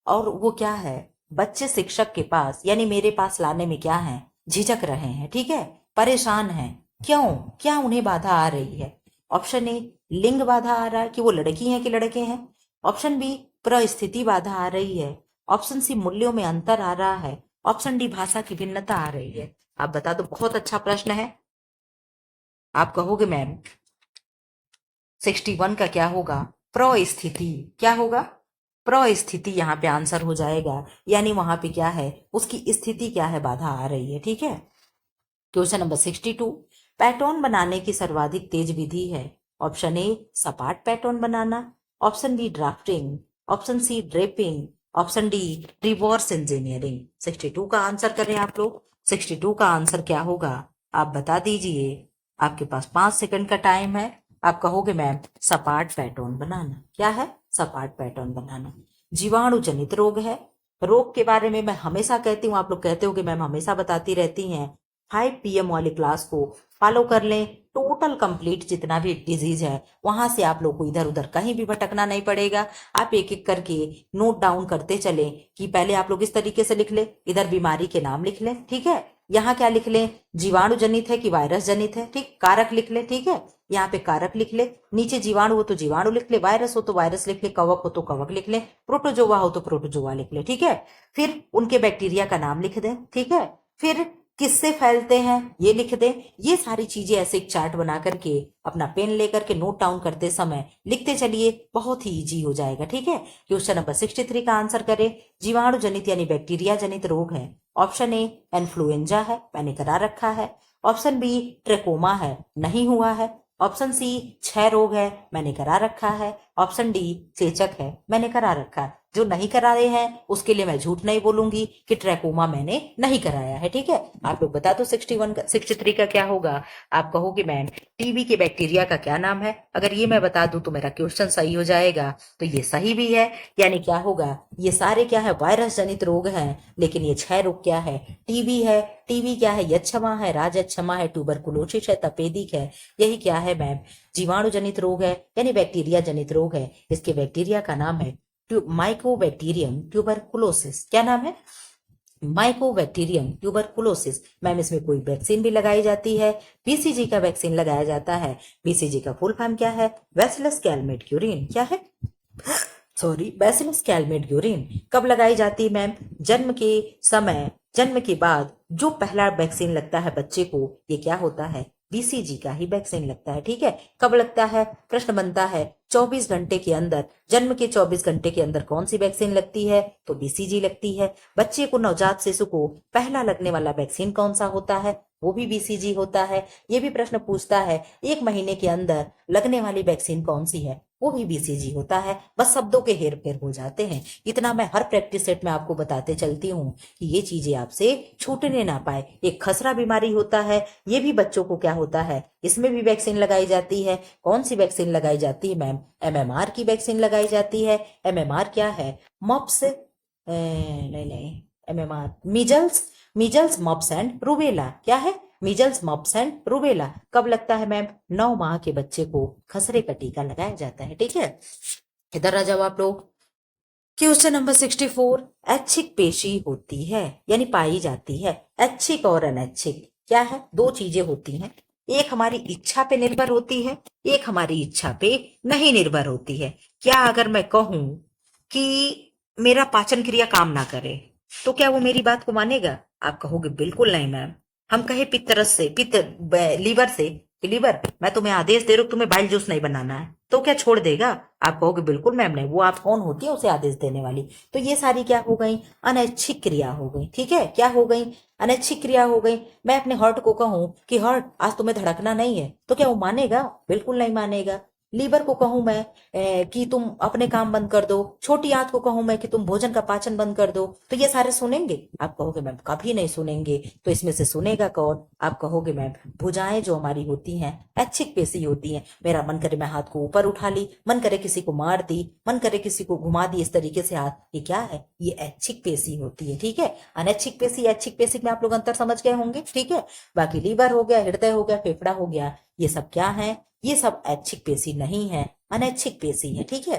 और वो क्या है, बच्चे शिक्षक के पास यानी मेरे पास लाने में क्या है, झिझक रहे हैं। ठीक है, परेशान हैं। क्यों? क्या उन्हें बाधा आ रही है? ऑप्शन ए लिंग बाधा आ रहा है कि वो लड़की हैं कि लड़के हैं, ऑप्शन बी परिस्थिति बाधा आ रही है, ऑप्शन सी मूल्यों में अंतर आ रहा है, ऑप्शन डी भाषा की भिन्नता आ रही है। आप बता दो, बहुत अच्छा प्रश्न है। आप कहोगे मैम 61 का क्या होगा? परिस्थिति। क्या होगा? परिस्थिति यहाँ पे आंसर हो जाएगा, यानी वहां पे क्या है, उसकी स्थिति क्या है, बाधा आ रही है। ठीक है, क्वेश्चन नंबर 62, पैटर्न बनाने की सर्वाधिक तेज विधि है। ऑप्शन ए सपाट पैटर्न बनाना, option B drafting, option C draping, option D reverse engineering. 62 का आंसर करें आप लोग। 62 का आंसर क्या होगा, आप बता दीजिए। आपके पास 5 सेकंड का टाइम है। आप कहोगे मैम सपाट पैटर्न बनाना। क्या है? सपाट पैटर्न बनाना। जीवाणु जनित रोग है। रोग के बारे में मैं हमेशा कहती हूँ, आप लोग कहते हो कि मैम हमेशा बताती रहती हैं। 5 PM वाली क्लास को फॉलो कर लें। टोटल कंप्लीट जितना भी डिजीज है, वहां से आप लोग को इधर उधर कहीं भी भटकना नहीं पड़ेगा। आप एक एक करके नोट डाउन करते चलें कि पहले आप लोग इस तरीके से लिख ले, इधर बीमारी के नाम लिख लें। ठीक है, यहाँ क्या लिख लें, जीवाणु जनित है कि वायरस जनित है, ठीक, कारक लिख ले, ठीक है, यहाँ पे कारक लिख ले, नीचे जीवाणु हो तो जीवाणु लिख ले, वायरस हो तो वायरस लिख ले, कवक हो तो कवक लिख ले, प्रोटोजोआ हो तो प्रोटोजोआ लिख ले, ठीक है। फिर उनके बैक्टीरिया का नाम लिख दें, ठीक है। फिर किससे फैलते हैं ये लिख दें। ये सारी चीजें ऐसे एक चार्ट बना करके अपना पेन लेकर के नोट डाउन करते समय लिखते चलिए, बहुत ही इजी हो जाएगा, ठीक है। क्वेश्चन नंबर 63 का आंसर करें। जीवाणु जनित यानी बैक्टीरिया जनित रोग है। ऑप्शन ए इन्फ्लुएंजा है, मैंने करा रखा है। ऑप्शन बी ट्रेकोमा है, नहीं हुआ है। ऑप्शन सी क्षय रोग है, मैंने करा रखा है। ऑप्शन डी चेचक है, मैंने करा रखा है। जो नहीं करा रहे हैं उसके लिए मैं झूठ नहीं बोलूंगी कि ट्रैकोमा मैंने नहीं कराया है, ठीक है। आप लोग बता दो 61 का 63 का क्या होगा। आप कहोगे मैम टीबी के बैक्टीरिया का क्या नाम है। अगर ये मैं बता दूं तो मेरा क्वेश्चन सही हो जाएगा, तो ये सही भी है। यानी क्या होगा, ये सारे क्या है, वायरस जनित रोग हैं, लेकिन ये 6 रोग क्या है, टीबी है। टीबी क्या है, यच्छमा है, राजच्छमा है, ट्यूबरकुलोसिस है, तपेदिक है। यही क्या है मैम, जीवाणु जनित रोग है, यानी बैक्टीरिया जनित रोग है। इसके बैक्टीरिया का नाम है माइकोबैक्टीरियम ट्यूबरकुलोसिस। क्या नाम है, माइकोबैक्टीरियम ट्यूबरकुलोसिस। मैम इसमें कोई वैक्सीन भी लगाई जाती है, बीसीजी का वैक्सीन लगाया जाता है। बीसीजी का फुल फॉर्म क्या है, बैसिलस कैलमेट-ग्यूरिन। क्या है, सॉरी, बैसिलस कैलमेट-ग्यूरिन। कब लगाई जाती है मैम, जन्म के समय, जन्म के बाद जो पहला वैक्सीन लगता है बच्चे को, ये क्या होता है, बीसीजी का ही वैक्सीन लगता है, ठीक है। कब लगता है, प्रश्न बनता है 24 घंटे के अंदर, जन्म के 24 घंटे के अंदर कौन सी वैक्सीन लगती है, तो बीसीजी लगती है। बच्चे को, नवजात शिशु को पहला लगने वाला वैक्सीन कौन सा होता है, वो भी बीसीजी होता है। ये भी प्रश्न पूछता है 1 महीने के अंदर लगने वाली वैक्सीन कौन सी है, वो भी बीसीजी होता है। बस शब्दों के हेर फेर हो जाते हैं, इतना मैं हर प्रैक्टिस सेट में आपको बताते चलती हूँ कि ये चीजें आपसे छूटने ना पाए। एक खसरा बीमारी होता है, ये भी बच्चों को क्या होता है, इसमें भी वैक्सीन लगाई जाती है। कौन सी वैक्सीन लगाई जाती है मैम, एमएमआर की वैक्सीन लगाई जाती है। एमएमआर क्या है, मॉप्स, नहीं, MMR measles, measles mops and rubella. क्या है, मीजल्स मॉप्स एंड रूबेला। कब लगता है मैम, 9 माह के बच्चे को खसरे का टीका लगाया जाता है, ठीक है। इधर आ जाओ आप लोग। क्वेश्चन नंबर 64, ऐच्छिक पेशी होती है यानी पाई जाती है। ऐच्छिक और अनैच्छिक क्या है, दो चीजें होती हैं। एक हमारी इच्छा पे निर्भर होती है, एक हमारी इच्छा पे नहीं निर्भर होती है। क्या अगर मैं कहूं कि मेरा पाचन क्रिया काम ना करे, तो क्या वो मेरी बात को मानेगा। आप कहोगे बिल्कुल नहीं मैम। हम कहे पित्त से, लीवर से कि लीवर मैं तुम्हें आदेश दे रहा हूं तुम्हें बाइल जूस नहीं बनाना है, तो क्या छोड़ देगा। आप कहोगे बिल्कुल मैम नहीं। वो आप कौन होती है उसे आदेश देने वाली। तो ये सारी क्या हो गई, अनैच्छिक क्रिया हो गई, ठीक है। क्या हो गई, अनैच्छिक क्रिया हो गई। मैं अपने हार्ट को कहूं कि हार्ट आज तुम्हें धड़कना नहीं है, तो क्या वो मानेगा, बिल्कुल नहीं मानेगा। लीवर को कहूं मैं कि तुम अपने काम बंद कर दो, छोटी आंत को कहूं मैं कि तुम भोजन का पाचन बंद कर दो, तो ये सारे सुनेंगे। आप कहोगे मैम कभी नहीं सुनेंगे, तो इसमें से सुनेगा कौन। आप कहोगे मैम भुजाएं जो हमारी होती हैं ऐच्छिक पेशी होती हैं। मेरा मन करे मैं हाथ को ऊपर उठा ली, मन करे किसी को मार दी, मन करे किसी को घुमा दी इस तरीके से हाथ, ये क्या है, ये ऐच्छिक पेशी होती है, ठीक है। अनैच्छिक पेशी, ऐच्छिक पेशी में आप लोग अंतर समझ गए होंगे, ठीक है। बाकी लीवर हो गया, हृदय हो गया, फेफड़ा हो गया, ये सब क्या है, ये सब ऐच्छिक पेशी नहीं है, अनैच्छिक पेशी है, ठीक है।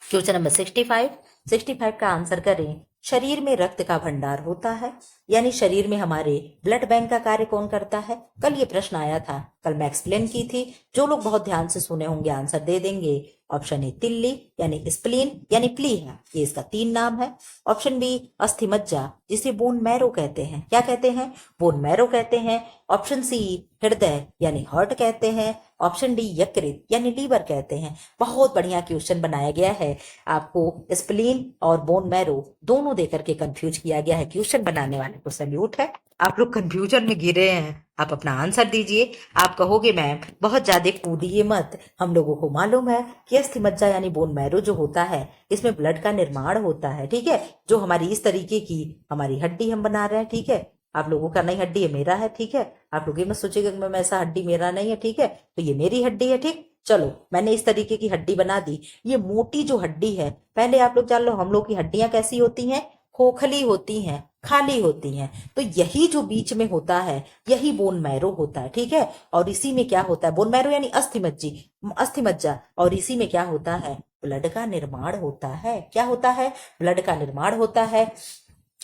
क्वेश्चन नंबर 65 का आंसर करें। शरीर में रक्त का भंडार होता है, यानी शरीर में हमारे ब्लड बैंक का कार्य कौन करता है। कल ये प्रश्न आया था, कल मैं एक्सप्लेन की थी। जो लोग बहुत ध्यान से सुने होंगे आंसर दे देंगे। ऑप्शन ए तिल्ली यानी स्प्लीन यानी प्लीहा, ये इसका 3 नाम है। ऑप्शन बी अस्थि मज्जा, जिसे बोन मैरो कहते हैं। क्या कहते हैं, बोन मैरो कहते हैं। ऑप्शन सी हृदय यानी हार्ट कहते हैं। ऑप्शन डी यकृत यानी लीवर कहते हैं। बहुत बढ़िया क्वेश्चन बनाया गया है। आपको स्प्लीन और बोन मैरो दोनों देकर के कंफ्यूज किया गया है। क्वेश्चन बनाने वाले को सैल्यूट है। आप लोग कंफ्यूजन में गिरे हैं, आप अपना आंसर दीजिए। आप कहोगे मैम बहुत ज्यादा कूदिए मत, हम लोगों को मालूम है कि अस्थि मज्जा यानी बोन मैरो जो होता है इसमें ब्लड का निर्माण होता है, ठीक है। जो हमारी इस तरीके की हमारी हड्डी हम बना रहे हैं, ठीक है। आप लोगों का नहीं हड्डी है, मेरा है, ठीक है। आप लोग ये मत सोचिएगा कि मैं ऐसा हड्डी मेरा नहीं है, ठीक है। तो ये मेरी हड्डी है, ठीक। चलो मैंने इस तरीके की हड्डी बना दी। ये मोटी जो हड्डी है, पहले आप लोग जान लो हम लोग की हड्डियां कैसी होती हैं, खोखली होती हैं, खाली होती हैं। तो यही जो बीच में होता है यही बोन मैरो होता है, ठीक है। और इसी में क्या होता है, बोन मैरो यानी अस्थि मज्जा, और इसी में क्या होता है, ब्लड का निर्माण होता है। क्या होता है, ब्लड का निर्माण होता है।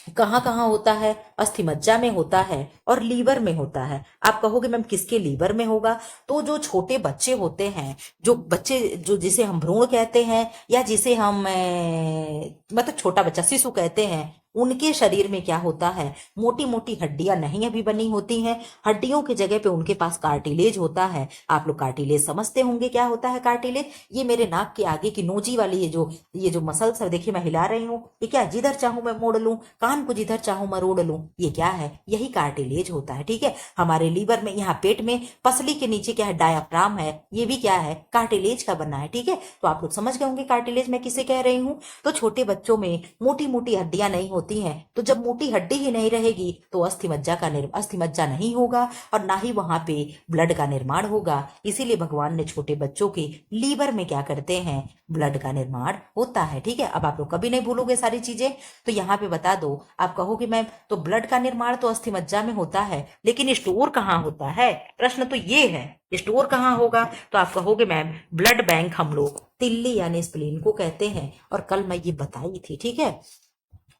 कहाँ कहाँ होता है? अस्थि मज्जा में होता है और लीवर में होता है। आप कहोगे मैम किसके लीवर में होगा? तो जो छोटे बच्चे होते हैं, जो बच्चे जो जिसे हम भ्रूण कहते हैं या जिसे हम मतलब छोटा बच्चा शिशु कहते हैं, उनके शरीर में क्या होता है, मोटी मोटी हड्डियां नहीं अभी बनी होती हैं। हड्डियों की जगह पे उनके पास कार्टिलेज होता है। आप लोग कार्टिलेज समझते होंगे क्या होता है कार्टिलेज? ये मेरे नाक के आगे की नोजी वाली ये जो मसल्स है, देखिए मैं हिला रही हूँ, ये क्या जिधर चाहूं मैं मोड़ लूं, कान को जिधर चाहूं मैं रोड़ लूं, ये क्या है? यही कार्टिलेज होता है। ठीक है, हमारे लीवर में, यहाँ पेट में पसली के नीचे क्या है, डायाफ्राम है, ये भी क्या है, कार्टिलेज का बना है। ठीक है, तो आप लोग समझ गए होंगे कार्टिलेज मैं किसे कह रही हूँ। तो छोटे बच्चों में मोटी मोटी हड्डियां नहीं होती हैं, तो जब मोटी हड्डी ही नहीं रहेगी तो अस्थि मज्जा नहीं होगा और ना ही वहां पे ब्लड का निर्माण होगा। इसीलिए भगवान ने छोटे बच्चों के लीवर में क्या करते हैं, ब्लड का निर्माण होता है। ठीक है, अब आप लोग कभी नहीं भूलोगे सारी चीजें। तो यहाँ पे बता दो, आप कहोगे मैम तो ब्लड का निर्माण तो अस्थि मज्जा में होता है, लेकिन स्टोर कहाँ होता है? प्रश्न तो ये है, स्टोर कहाँ होगा? तो आप कहोगे मैम ब्लड बैंक हम लोग तिल्ली यानी स्प्लीन को कहते हैं, और कल मैं ये बताई थी। ठीक है,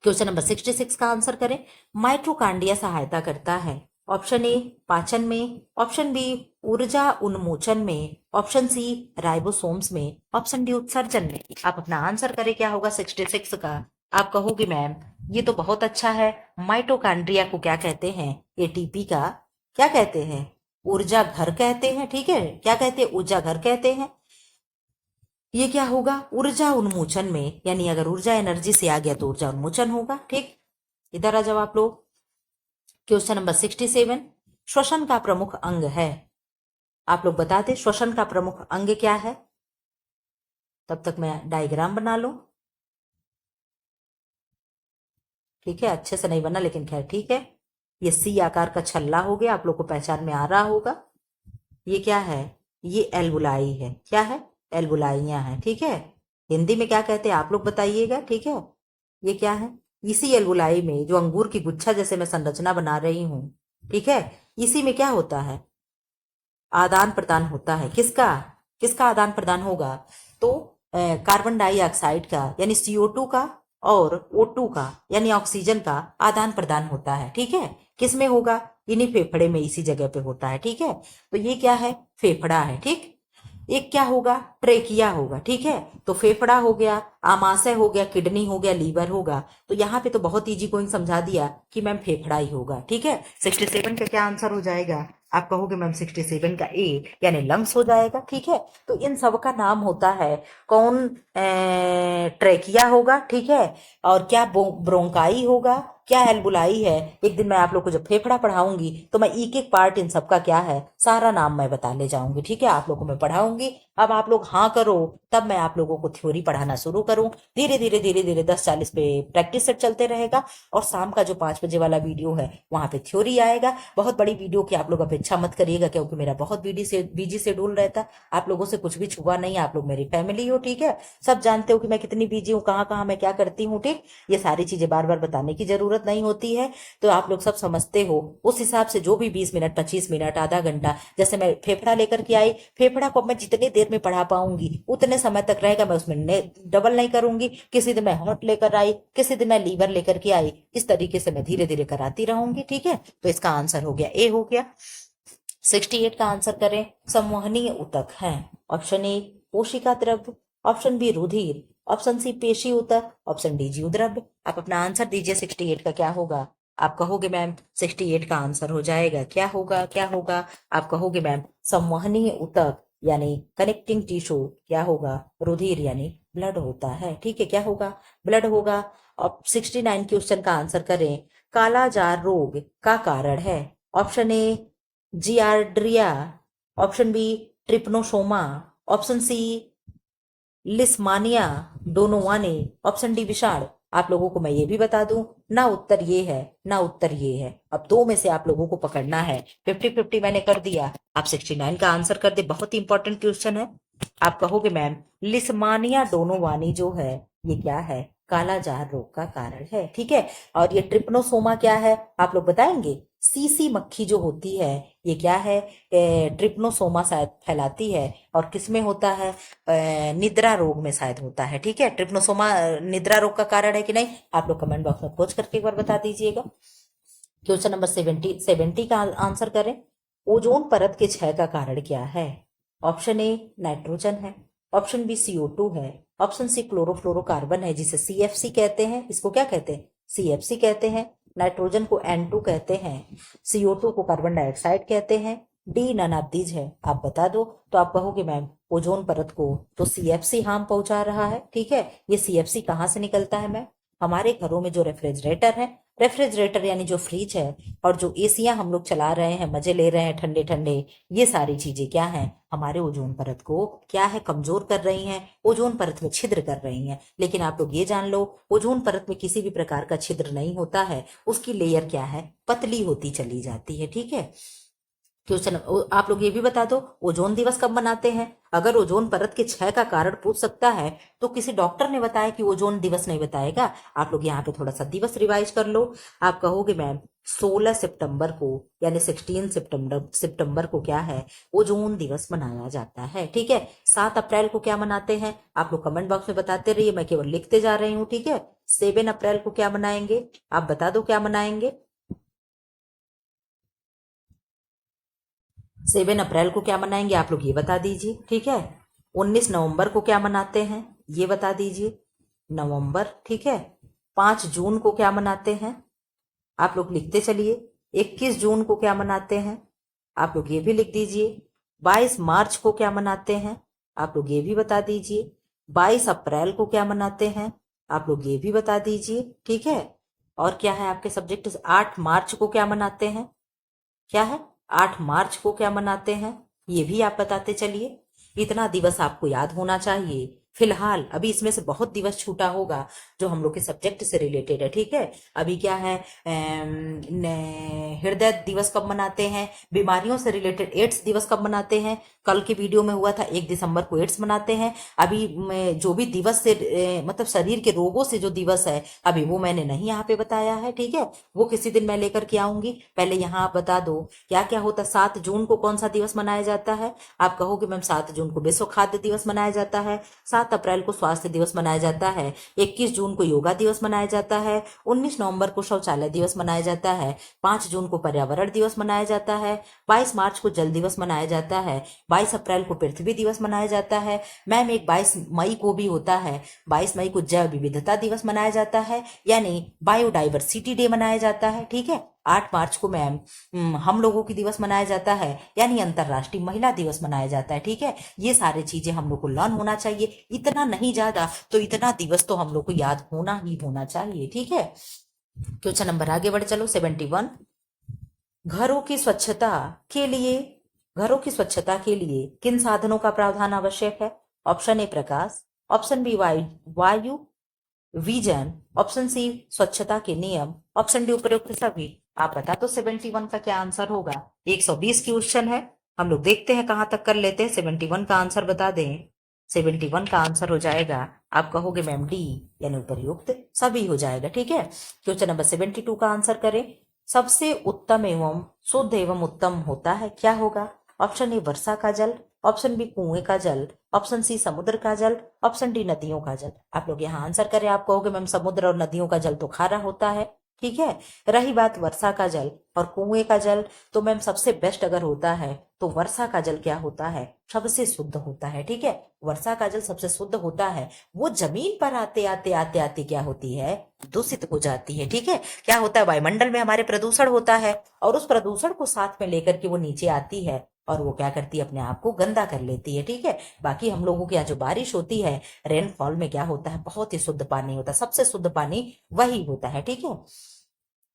क्वेश्चन नंबर 66 का आंसर करें। माइटोकांड्रिया सहायता करता है ऑप्शन ए पाचन में, ऑप्शन बी ऊर्जा उन्मोचन में, ऑप्शन सी राइबोसोम्स में, ऑप्शन डी उत्सर्जन में। आप अपना आंसर करें, क्या होगा 66 का? आप कहोगे मैम ये तो बहुत अच्छा है, माइटोकांड्रिया को क्या कहते हैं, एटीपी का क्या कहते हैं, ऊर्जा घर कहते हैं। ठीक है, क्या कहते हैं, ऊर्जा घर कहते हैं। ये क्या होगा, ऊर्जा उन्मोचन में, यानी अगर ऊर्जा एनर्जी से आ गया तो ऊर्जा उन्मोचन होगा। ठीक, इधर आ जाओ आप लोग। क्वेश्चन नंबर 67, श्वसन का प्रमुख अंग है। आप लोग बता दें श्वसन का प्रमुख अंग क्या है, तब तक मैं डायग्राम बना लूं। ठीक है, अच्छे से नहीं बना लेकिन खैर ठीक है। ये सी आकार का छल्ला हो गया, आप लोग को पहचान में आ रहा होगा। ये क्या है, ये एल्बुलाई है। क्या है, एल्बुलाइयां हैं। ठीक है, हिंदी में क्या कहते हैं आप लोग बताइएगा। ठीक है, ये क्या है, इसी एल्बुलाई में जो अंगूर की गुच्छा जैसे मैं संरचना बना रही हूं, ठीक है, इसी में क्या होता है, आदान प्रदान होता है। किसका किसका आदान प्रदान होगा? तो कार्बन डाइऑक्साइड का यानी CO2 का और O2 का यानी ऑक्सीजन का आदान प्रदान होता है। ठीक है, किस में होगा, इन्हीं फेफड़े में, इसी जगह पे होता है। ठीक है, तो ये क्या है, फेफड़ा है। ठीक, एक क्या होगा, ट्रेकिया होगा। ठीक है, तो फेफड़ा हो गया, आमाशय हो गया, किडनी हो गया, लीवर होगा। तो यहाँ पे तो बहुत इजी गोइंग समझा दिया कि मैम फेफड़ा ही होगा। ठीक है, 67 का क्या आंसर हो जाएगा? आप कहोगे मैम 67 का ए यानी लंग्स हो जाएगा। ठीक है, तो इन सब का नाम होता है कौन, ट्रेकिया होगा। ठीक है, और क्या ब्रोंकाई होगा, क्या एल्बुलाई है। एक दिन मैं आप लोग को जब फेफड़ा पढ़ाऊंगी तो मैं एक एक पार्ट इन सब का क्या है, सारा नाम मैं बता ले जाऊंगी। ठीक है, आप लोगों को मैं पढ़ाऊंगी। अब आप लोग हाँ करो, तब मैं आप लोगों को थ्योरी पढ़ाना शुरू करूं। धीरे धीरे धीरे धीरे 10:40 पे प्रैक्टिस सेट चलते रहेगा, और शाम का जो 5 बजे वाला वीडियो है वहां पे थ्योरी आएगा। बहुत बड़ी वीडियो की आप लोग अपेक्षा मत करिएगा, क्योंकि मेरा बहुत बिजी शेड्यूल रहता। आप लोगों से कुछ भी छुपा नहीं, आप लोग मेरी फैमिली हो। ठीक है, सब जानते हो कि मैं कितनी बिजी हूँ, कहाँ कहाँ मैं क्या करती हूँ। ठीक, ये सारी चीजें बार बार बताने की जरूरत नहीं होती है, तो आप लोग सब समझते हो। उस हिसाब से जो भी 20 मिनट 25 मिनट आधा घंटा, जैसे मैं फेफड़ा लेकर के आई, फेफड़ा को मैं जितनी देर में पढ़ा पाऊंगी उतने समय तक रहेगा, मैं उसमें डबल नहीं करूंगी। किसी दिन मैं हार्ट लेकर आई, किसी दिन मैं लीवर लेकर के आई, इस तरीके से मैं धीरे धीरे कराती रहूंगी। ठीक है, तो इसका आंसर हो गया ए हो गया। 68 का आंसर करें, संवहनीय ऊतक है। ऑप्शन ए कोशिका द्रव्य, ऑप्शन बी रुधिर, ऑप्शन सी पेशी ऊतक, ऑप्शन डी जीव द्रव्य। आप अपना आंसर दीजिए 68 का क्या होगा? आप कहोगे मैम 68 का आंसर हो जाएगा, क्या होगा, क्या होगा? आप कहोगे मैम संवहनीय ऊतक यानी कनेक्टिंग टिश्यू क्या होगा, रुधिर यानी ब्लड होता है। ठीक है, क्या होगा, ब्लड होगा। अब 69 क्वेश्चन का आंसर करें, कालाजार रोग का कारण है। Option A giardia, option B trypanosoma, option C leishmania donovani, option D विषाण। आप लोगों को मैं ये भी बता दूं, ना उत्तर ये है ना उत्तर ये है। अब दो में से आप लोगों को पकड़ना है। 50-50 मैंने कर दिया, आप 69 का आंसर कर दे। बहुत ही इंपॉर्टेंट क्वेश्चन है। आप कहोगे मैम लिस्मानिया डोनोवानी जो है ये क्या है, कालाजार रोग का कारण है। ठीक है, और ये ट्रिप्नोसोमा क्या है आप लोग बताएंगे? सीसी मक्खी जो होती है ये क्या है, ट्रिप्नोसोमा शायद फैलाती है, और किसमें होता है, निद्रा रोग में शायद होता है। ठीक है, ट्रिप्नोसोमा निद्रा रोग का कारण है कि नहीं, आप लोग कमेंट बॉक्स में खोज करके एक बार बता दीजिएगा। क्वेश्चन नंबर 70 का आंसर करें। ओजोन परत के क्षय का कारण क्या है? ऑप्शन ए नाइट्रोजन है, ऑप्शन बी CO2 है, ऑप्शन सी क्लोरोफ्लोरोकार्बन है जिसे CFC कहते हैं। इसको क्या कहते हैं? CFC कहते हैं। नाइट्रोजन को N2 कहते हैं, CO2 को कार्बन डाइऑक्साइड कहते हैं, डी नन ऑफ दीज है। आप बता दो तो आप कहोगे मैम ओजोन परत को तो CFC हार्म पहुंचा रहा है। ठीक है, ये CFC कहाँ से निकलता है मैम? हमारे घरों में जो रेफ्रिजरेटर है, रेफ्रिजरेटर यानी जो फ्रिज है, और जो एसियां हम लोग चला रहे हैं, मजे ले रहे हैं ठंडे ठंडे, ये सारी चीजें क्या है, हमारे ओजोन परत को क्या है, कमजोर कर रही हैं, ओजोन परत में छिद्र कर रही हैं। लेकिन आप लोग ये जान लो, ओजोन परत में किसी भी प्रकार का छिद्र नहीं होता है, उसकी लेयर क्या है, पतली होती चली जाती है। ठीक है, क्वेश्चन आप लोग ये भी बता दो ओजोन दिवस कब मनाते हैं? अगर ओजोन परत के क्षय का कारण पूछ सकता है तो किसी डॉक्टर ने बताया कि ओजोन दिवस नहीं बताएगा। आप लोग यहाँ पे थोड़ा सा दिवस रिवाइज कर लो। आप कहोगे मैम 16 सितंबर को यानी 16 सितंबर को क्या है, ओजोन दिवस मनाया जाता है। ठीक है, 7 अप्रैल को क्या मनाते हैं? आप लोग कमेंट बॉक्स में बताते रहिए, मैं केवल लिखते जा रही हूँ। ठीक है, 7 अप्रैल को क्या मनाएंगे? आप बता दो क्या मनाएंगे। 7 अप्रैल को क्या मनाएंगे आप लोग ये बता दीजिए। ठीक है, 19 नवंबर को क्या मनाते हैं ये बता दीजिए, नवंबर। ठीक है, 5 जून को क्या मनाते हैं? आप लोग लिखते चलिए। 21 जून को क्या मनाते हैं? आप लोग ये भी लिख दीजिए। 22 मार्च को क्या मनाते हैं? आप लोग ये भी बता दीजिए। 22 अप्रैल को क्या मनाते हैं? आप लोग ये भी बता दीजिए। ठीक है, और क्या है आपके सब्जेक्ट? 8 मार्च को क्या मनाते हैं? क्या है, 8 मार्च को क्या मनाते हैं ये भी आप बताते चलिए। इतना दिवस आपको याद होना चाहिए। फिलहाल अभी इसमें से बहुत दिवस छूटा होगा जो हम लोग के सब्जेक्ट से रिलेटेड है। ठीक है, अभी क्या है, हृदय दिवस कब मनाते हैं, बीमारियों से रिलेटेड एड्स दिवस कब मनाते हैं, कल के वीडियो में हुआ था 1 दिसंबर को एड्स मनाते हैं। अभी जो भी दिवस से मतलब शरीर के रोगों से जो दिवस है अभी वो मैंने नहीं यहाँ पे बताया है। ठीक है, वो किसी दिन मैं लेकर के आऊंगी। पहले यहाँ आप बता दो क्या क्या होता है। 7 जून को कौन सा दिवस मनाया जाता है? आप कहोगे मैम 7 जून को विश्व खाद्य दिवस मनाया जाता है, 7 अप्रैल को स्वास्थ्य दिवस मनाया जाता है, 21 जून को योगा दिवस मनाया जाता है, 19 नवंबर को शौचालय दिवस मनाया जाता है, 5 जून को पर्यावरण दिवस मनाया जाता है, 22 मार्च को जल दिवस मनाया जाता है, 22 अप्रैल को पृथ्वी दिवस मनाया जाता है। मैम एक 22 मई को भी होता है, 22 मई को जैव विविधता दिवस मनाया जाता है यानी बायोडाइवर्सिटी डे मनाया जाता है। ठीक है, 8 मार्च को मैम हम लोगों की दिवस मनाया जाता है यानी अंतरराष्ट्रीय महिला दिवस मनाया जाता है। ठीक है, ये सारी चीजें हम लोग को लर्न होना चाहिए, इतना नहीं ज्यादा तो इतना दिवस तो हम लोग को याद होना ही होना चाहिए। ठीक है, क्वेश्चन नंबर आगे बढ़ चलो 71। घरों की स्वच्छता के लिए घरों की स्वच्छता के लिए किन साधनों का प्रावधान आवश्यक है? ऑप्शन ए प्रकाश, ऑप्शन बी वायु विजन, ऑप्शन सी स्वच्छता के नियम, ऑप्शन डी उपरोक्त सभी। आप बता तो 71 का क्या आंसर होगा? 120 क्वेश्चन है, हम लोग देखते हैं कहां तक कर लेते हैं। 71 का आंसर बता दें। 71 का आंसर हो जाएगा, आप कहोगे मैम डी यानी उपयुक्त सभी हो जाएगा। ठीक है, क्वेश्चन नंबर 72 का आंसर करें। सबसे उत्तम एवं शुद्ध एवं उत्तम होता है, क्या होगा? ऑप्शन ए वर्षा का जल, ऑप्शन बी कुएं का जल, ऑप्शन सी समुद्र का जल, ऑप्शन डी नदियों का जल। आप लोग यहाँ आंसर करें। आप कहोगे मैम समुद्र और नदियों का जल तो खारा होता है। ठीक है, रही बात वर्षा का जल और कुएं का जल, तो मैम सबसे बेस्ट अगर होता है तो वर्षा का जल क्या होता है, सबसे शुद्ध होता है। ठीक है, वर्षा का जल सबसे शुद्ध होता है। वो जमीन पर आते आते आते आते क्या होती है, दूषित हो जाती है। ठीक है, क्या होता है, वायुमंडल में हमारे प्रदूषण होता है और उस प्रदूषण को साथ में लेकर के वो नीचे आती है और वो क्या करती है, अपने आप को गंदा कर लेती है। ठीक है, बाकी हम लोगों के यहाँ जो बारिश होती है, रेनफॉल में क्या होता है, बहुत ही शुद्ध पानी होता है, सबसे शुद्ध पानी वही होता है। ठीक है,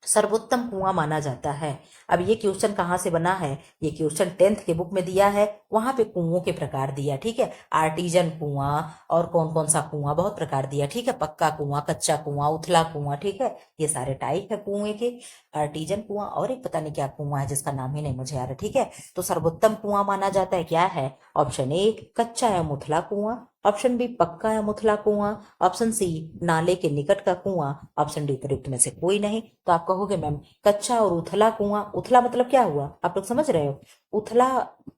सर्वोत्तम कुआं माना जाता है। अब ये क्वेश्चन कहाँ से बना है? ये क्वेश्चन 10th के बुक में दिया है, वहां पे कुओं के प्रकार दिया। ठीक है, आर्टिजन कुआं और कौन कौन सा कुआं, बहुत प्रकार दिया। ठीक है, पक्का कुआं, कच्चा कुआं, उथला कुआं। ठीक है, ये सारे टाइप है कुएं के। आर्टिजन कुआं और एक पता नहीं क्या कुआं है जिसका नाम ही नहीं मुझे आ रहा। ठीक है, तो सर्वोत्तम कुआं माना जाता है क्या है? ऑप्शन ए कच्चा एवं उथला कुआं, ऑप्शन बी पक्का या मुथला कुआं, ऑप्शन सी नाले के निकट का कुआं, ऑप्शन डी उपयुक्त में से कोई नहीं। तो आप कहोगे मैम कच्चा और उथला कुआं, उथला मतलब क्या हुआ आप लोग समझ रहे हो, उथला,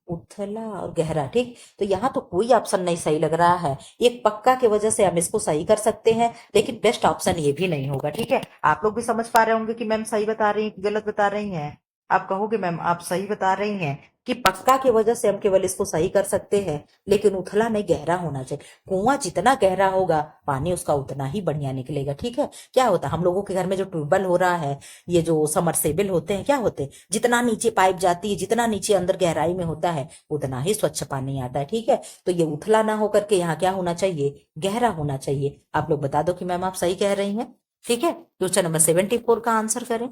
उथला और गहरा, ठीक। तो यहाँ तो कोई ऑप्शन नहीं सही लग रहा है, एक पक्का की वजह से हम इसको सही कर सकते हैं, लेकिन बेस्ट ऑप्शन ये भी नहीं होगा, ठीक है। आप लोग भी समझ पा रहे होंगे कि मैम सही बता रही हैं कि गलत बता रही हैं। आप कहोगे मैम आप सही बता रही हैं कि पक्का की वजह से हम केवल इसको सही कर सकते हैं, लेकिन उथला नहीं गहरा होना चाहिए। कुआं जितना गहरा होगा पानी उसका उतना ही बढ़िया निकलेगा, ठीक है। क्या होता है हम लोगों के घर में जो ट्यूबवेल हो रहा है, ये जो समरसेबल होते हैं, क्या होते हैं, जितना नीचे पाइप जाती है, जितना नीचे अंदर गहराई में होता है उतना ही स्वच्छ पानी आता है, ठीक है। तो ये उथला ना होकर के यहाँ क्या होना चाहिए, गहरा होना चाहिए। आप लोग बता दो कि मैम आप सही कह रही हैं, ठीक है। क्वेश्चन नंबर 74 का आंसर करें।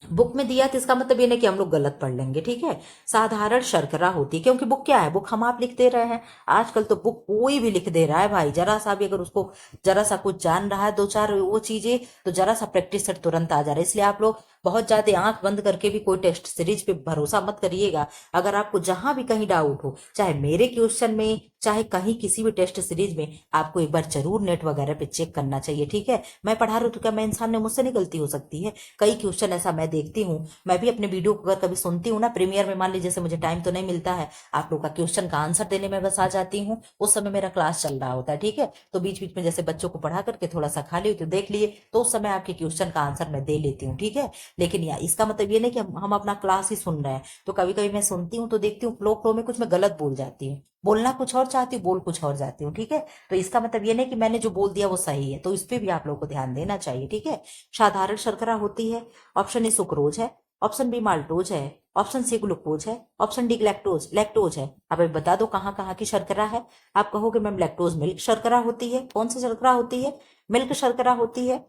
बुक में दिया तो इसका मतलब ये नहीं कि हम लोग गलत पढ़ लेंगे, ठीक है। साधारण शर्करा होती है, क्योंकि बुक क्या है, बुक हम आप लिख दे रहे हैं। आजकल तो बुक कोई भी लिख दे रहा है भाई, जरा सा भी अगर उसको जरा सा कुछ जान रहा है, दो चार वो चीजें, तो जरा सा प्रैक्टिस सेट तुरंत आ जा रहा है। इसलिए आप लोग बहुत ज्यादा आंख बंद करके भी कोई टेस्ट सीरीज पे भरोसा मत करिएगा। अगर आपको जहां भी कहीं डाउट हो, चाहे मेरे क्वेश्चन में, चाहे कहीं किसी भी टेस्ट सीरीज में, आपको एक बार जरूर नेट वगैरह पे चेक करना चाहिए, ठीक है। मैं पढ़ा रही हूँ तो क्या मैं इंसान ने मुझसे नहीं गलती हो सकती है। कई क्वेश्चन ऐसा मैं देखती हूँ, मैं भी अपने वीडियो को अगर कभी सुनती हूँ ना प्रीमियर में, मान लीजिए जैसे मुझे टाइम तो नहीं मिलता है, आप लोग का क्वेश्चन का आंसर देने में बस आ जाती हूँ, उस समय मेरा क्लास चल रहा होता है, ठीक है। तो बीच बीच में जैसे बच्चों को पढ़ा करके थोड़ा सा खाली हुई तो देख लिए, तो उस समय आपके क्वेश्चन का आंसर मैं दे लेती हूँ, ठीक है। लेकिन यार इसका मतलब ये नहीं कि हम अपना क्लास ही सुन रहे हैं। तो कभी कभी मैं सुनती हूँ तो देखती हूँ फ्लो फ्लो में कुछ मैं गलत बोल जाती हूँ, बोलना कुछ और चाहती हूँ, बोल कुछ और जाती हूँ, ठीक है। तो इसका मतलब ये नहीं कि मैंने जो बोल दिया वो सही है, तो इस पे भी आप लोगों को ध्यान देना चाहिए, ठीक है। साधारण शर्करा होती है, ऑप्शन ए सुक्रोज है, ऑप्शन बी माल्टोज है, ऑप्शन सी ग्लूकोज है, ऑप्शन डी लैक्टोज, लैक्टोज है। अब अभी बता दो कहाँ कहाँ की शर्करा है। आप कहोगे मैम लैक्टोज मिल्क शर्करा होती है, कौन सी शर्करा होती है, मिल्क शर्करा होती है।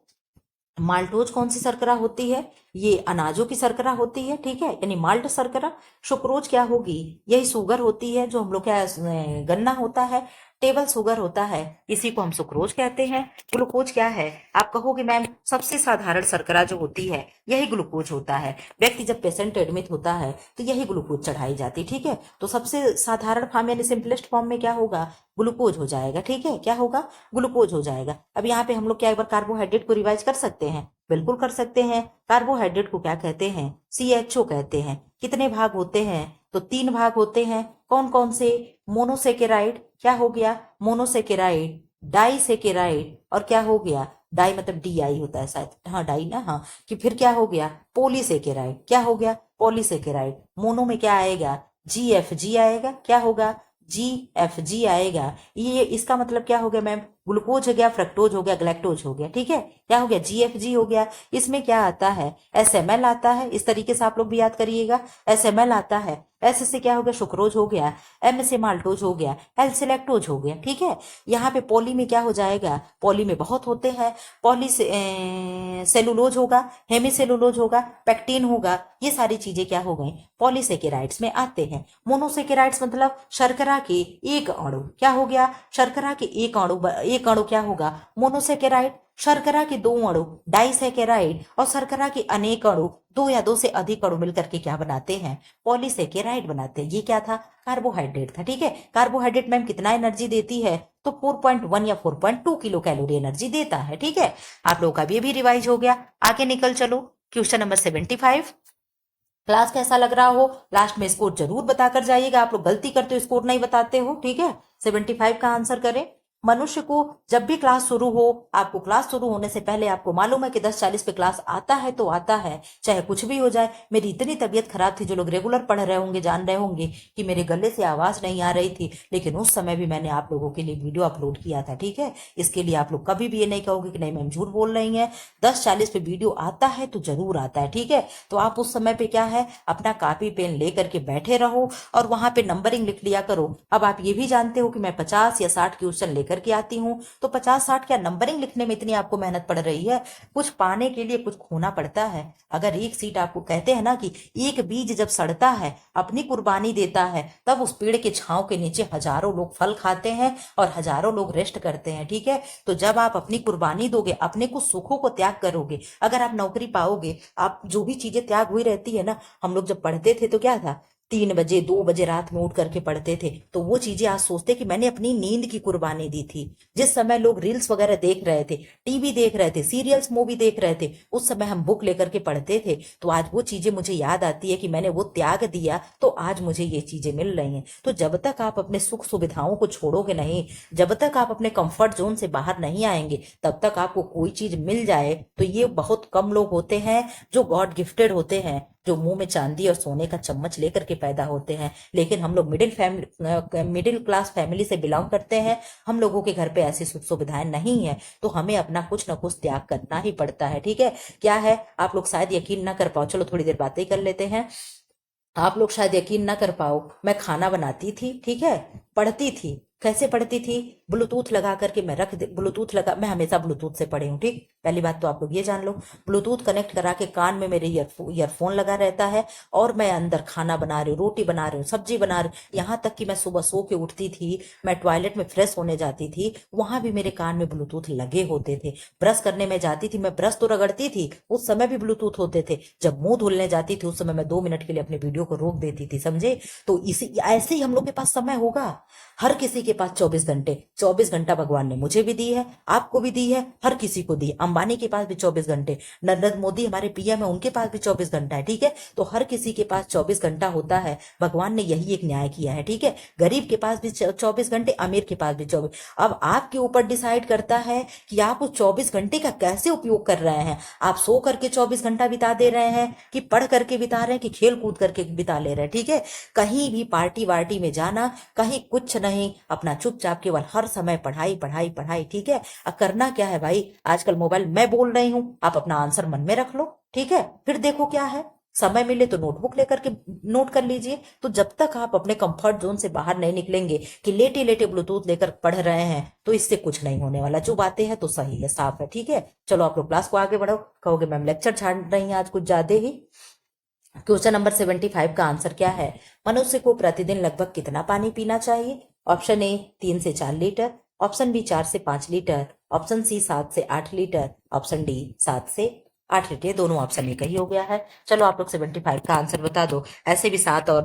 माल्टोज कौन सी शर्करा होती है, ये अनाजों की शर्करा होती है, ठीक है, यानी माल्ट शर्करा। सुक्रोज क्या होगी, यही शुगर होती है, जो हम लोग क्या गन्ना होता है, टेबल शुगर होता है, इसी को हम सुक्रोज कहते हैं। ग्लूकोज क्या है, आप कहोगे मैम सबसे साधारण शर्करा जो होती है यही ग्लूकोज होता है। व्यक्ति जब पेशेंट एडमिट होता है तो यही ग्लूकोज चढ़ाई जाती, ठीक है। तो सबसे साधारण फॉर्म यानी सिंपलेस्ट फॉर्म में क्या होगा, ग्लूकोज हो जाएगा, ठीक है। क्या होगा, ग्लूकोज हो जाएगा। अब यहाँ पे हम लोग क्या एक बार कार्बोहाइड्रेट को रिवाइज कर सकते हैं, बिल्कुल कर सकते हैं। कार्बोहाइड्रेट को क्या कहते हैं, CHO कहते हैं। कितने भाग होते हैं, तो 3 भाग होते हैं। कौन कौन से, मोनोसेकेराइड, क्या हो गया मोनोसेकेराइड, डाइसेकेराइड, और क्या हो गया, डाई मतलब DI होता है शायद, हाँ डाई ना, हाँ। कि फिर क्या हो गया पॉलीसेकेराइड, क्या हो गया पॉलीसेकेराइड। मोनो में क्या आएगा, GFG आएगा, क्या होगा GFG आएगा। ये इसका मतलब क्या हो गया मैम, ग्लूकोज हो गया, फ्रक्टोज हो गया, ग्लैक्टोज हो गया, ठीक है। क्या हो गया GFG हो गया। इसमें क्या आता है, SML आता है, इस तरीके से आप लोग भी याद करिएगा, SML आता है। S से क्या हो गया, सुक्रोज हो गया, M से माल्टोज हो गया, L से लैक्टोज हो गया, ठीक है। यहाँ पे पॉली में क्या हो जाएगा, पॉली में बहुत होते हैं, पॉली से सेलुलोज होगा, हेमिसेलुलोज होगा, पेक्टिन होगा, ये सारी चीजें क्या हो गई पॉलीसेकेराइड्स में आते हैं। मोनोसेकेराइड्स मतलब शर्करा के एक अणु, क्या हो गया शर्करा के एक अणु क्या होगा मोनोसेकेराइड। शर्करा के 2 अणु डाइसेकेराइड, और शर्करा के अनेक अणु 2 या 2 से अधिक अणु मिलकर के क्या बनाते हैं, पॉलीसेकेराइड बनाते हैं। ये क्या था, कार्बोहाइड्रेट था, ठीक है। कार्बोहाइड्रेट मैम कितना एनर्जी देती है, तो 4.1 या 4.2 किलो कैलोरी एनर्जी देता है, ठीक है। आप लोगों का भी रिवाइज हो गया। आगे निकल चलो क्वेश्चन नंबर 75। क्लास कैसा लग रहा हो लास्ट में स्कोर जरूर बताकर जाइएगा। आप लोग गलती करते हो स्कोर नहीं बताते हो, ठीक है। 75 का आंसर करें। मनुष्य को जब भी क्लास शुरू हो, आपको क्लास शुरू होने से पहले आपको मालूम है कि 10:40 पे क्लास आता है तो आता है, चाहे कुछ भी हो जाए। मेरी इतनी तबीयत खराब थी, जो लोग रेगुलर पढ़ रहे होंगे जान रहे होंगे कि मेरे गले से आवाज नहीं आ रही थी, लेकिन उस समय भी मैंने आप लोगों के लिए वीडियो अपलोड किया था, ठीक है। इसके लिए आप लोग कभी भी ये नहीं कहोगे कि नहीं मैम झूठ बोल रही है। 10:40 पे वीडियो आता है तो जरूर आता है, ठीक है। तो आप उस समय पे क्या है, अपना कॉपी पेन लेकर के बैठे रहो और वहां पे नंबरिंग लिख लिया करो। अब आप ये भी जानते हो कि मैं 50 या 60 क्वेश्चन लेकर के आती हूँ, तो 50-60 क्या नंबरिंग लिखने में इतनी आपको मेहनत पड़ रही है, कुछ पाने के लिए कुछ खोना पड़ता है। अगर एक सीट, आपको कहते हैं ना कि एक बीज जब सड़ता है, अपनी कुर्बानी देता है, तब उस पेड़ के छांव के नीचे हजारों लोग फल खाते हैं और हजारों लोग रेस्ट करते हैं, ठीक है। तो जब आप अपनी कुर्बानी दोगे, अपने कुछ सुखों को त्याग करोगे, अगर आप नौकरी पाओगे, आप जो भी चीजें त्याग हुई रहती है ना, हम लोग जब पढ़ते थे तो क्या था, 3 बजे 2 बजे रात में उठ करके पढ़ते थे, तो वो चीजें आज सोचते कि मैंने अपनी नींद की कुर्बानी दी थी। जिस समय लोग रील्स वगैरह देख रहे थे, टीवी देख रहे थे, सीरियल्स मूवी देख रहे थे, उस समय हम बुक लेकर के पढ़ते थे। तो आज वो चीजें मुझे याद आती है कि मैंने वो त्याग दिया, तो आज मुझे ये चीजें मिल रही हैं। तो जब तक आप अपने सुख सुविधाओं को छोड़ोगे नहीं, जब तक आप अपने कंफर्ट जोन से बाहर नहीं आएंगे, तब तक आपको कोई चीज मिल जाए तो ये बहुत कम लोग होते हैं जो गॉड गिफ्टेड होते हैं, जो मुंह में चांदी और सोने का चम्मच लेकर के पैदा होते हैं। लेकिन हम लोग मिडिल क्लास फैमिली से बिलोंग करते हैं, हम लोगों के घर पे ऐसी सुख सुविधाएं नहीं है, तो हमें अपना कुछ ना कुछ त्याग करना ही पड़ता है। ठीक है, क्या है, आप लोग शायद यकीन ना कर पाओ, चलो थोड़ी देर बातें कर लेते हैं। आप लोग शायद यकीन ना कर पाओ, मैं खाना बनाती थी, ठीक है, पढ़ती थी। कैसे पढ़ती थी? ब्लूटूथ लगा करके मैं ब्लूटूथ लगा, मैं हमेशा ब्लूटूथ से पढ़ी हूँ। ठीक, पहली बात तो आप लोग ये जान लो, ब्लूटूथ कनेक्ट करा के कान में मेरे ईयरफोन लगा रहता है, और मैं अंदर खाना बना रही हूँ, रोटी बना रही हूँ, सब्जी बना रही हूँ। यहाँ तक कि मैं सुबह सो के उठती थी, मैं टॉयलेट में फ्रेश होने जाती थी, वहां भी मेरे कान में ब्लूटूथ लगे होते थे। ब्रश करने में जाती थी, मैं ब्रश तो रगड़ती थी, उस समय भी ब्लूटूथ होते थे। जब मुंह धुलने जाती थी, उस समय मैं 2 मिनट के लिए अपने वीडियो को रोक देती थी, समझे? तो इसी ऐसे ही हम लोग के पास समय होगा। हर किसी के पास 24 घंटे, 24 घंटा भगवान ने मुझे भी दी है, आपको भी दी है, हर किसी को दी है। अंबानी के पास भी 24 घंटे, नरेंद्र मोदी हमारे पीएम है, उनके पास भी 24 घंटा है। ठीक है, तो हर किसी के पास 24 घंटा होता है। भगवान ने यही एक न्याय किया है। ठीक है, गरीब के पास भी 24 घंटे, अमीर के पास भी 24। अब आपके ऊपर डिसाइड करता है कि आप उस 24 घंटे का कैसे उपयोग कर रहे हैं। आप सो करके 24 घंटा बिता दे रहे हैं, कि पढ़ करके बिता रहे हैं, कि खेल कूद करके बिता ले रहे हैं। ठीक है, कहीं भी पार्टी वार्टी में जाना, कहीं कुछ नहीं, अपना चुपचाप केवल हर समय पढ़ाई पढ़ाई पढ़ाई। ठीक है, अब करना क्या है भाई, आजकल मोबाइल मैं बोल रही हूं, आप अपना आंसर मन में रख लो। ठीक है, फिर देखो क्या है, समय मिले तो नोटबुक लेकर के नोट कर लीजिए। तो जब तक आप अपने कंफर्ट जोन से बाहर नहीं निकलेंगे, कि लेटे लेटे ब्लूटूथ लेकर पढ़ रहे हैं, तो इससे कुछ नहीं होने वाला। जो बातें हैं तो सही है, साफ है। ठीक है, चलो आप लोग क्लास को आगे बढ़ो। कहोगे मैम लेक्चर छाड़ रही हैं आज कुछ ज्यादा ही। क्वेश्चन नंबर 75 का आंसर क्या है? मनुष्य को प्रतिदिन लगभग कितना पानी पीना चाहिए? ऑप्शन ए 3 से 4 लीटर, ऑप्शन बी 4 से 5 लीटर, ऑप्शन सी 7 से 8 लीटर, ऑप्शन डी 7 से 8 लीटर। ये दोनों ऑप्शन एक ही हो गया है। चलो आप लोग 75 का आंसर बता दो। ऐसे भी 7 और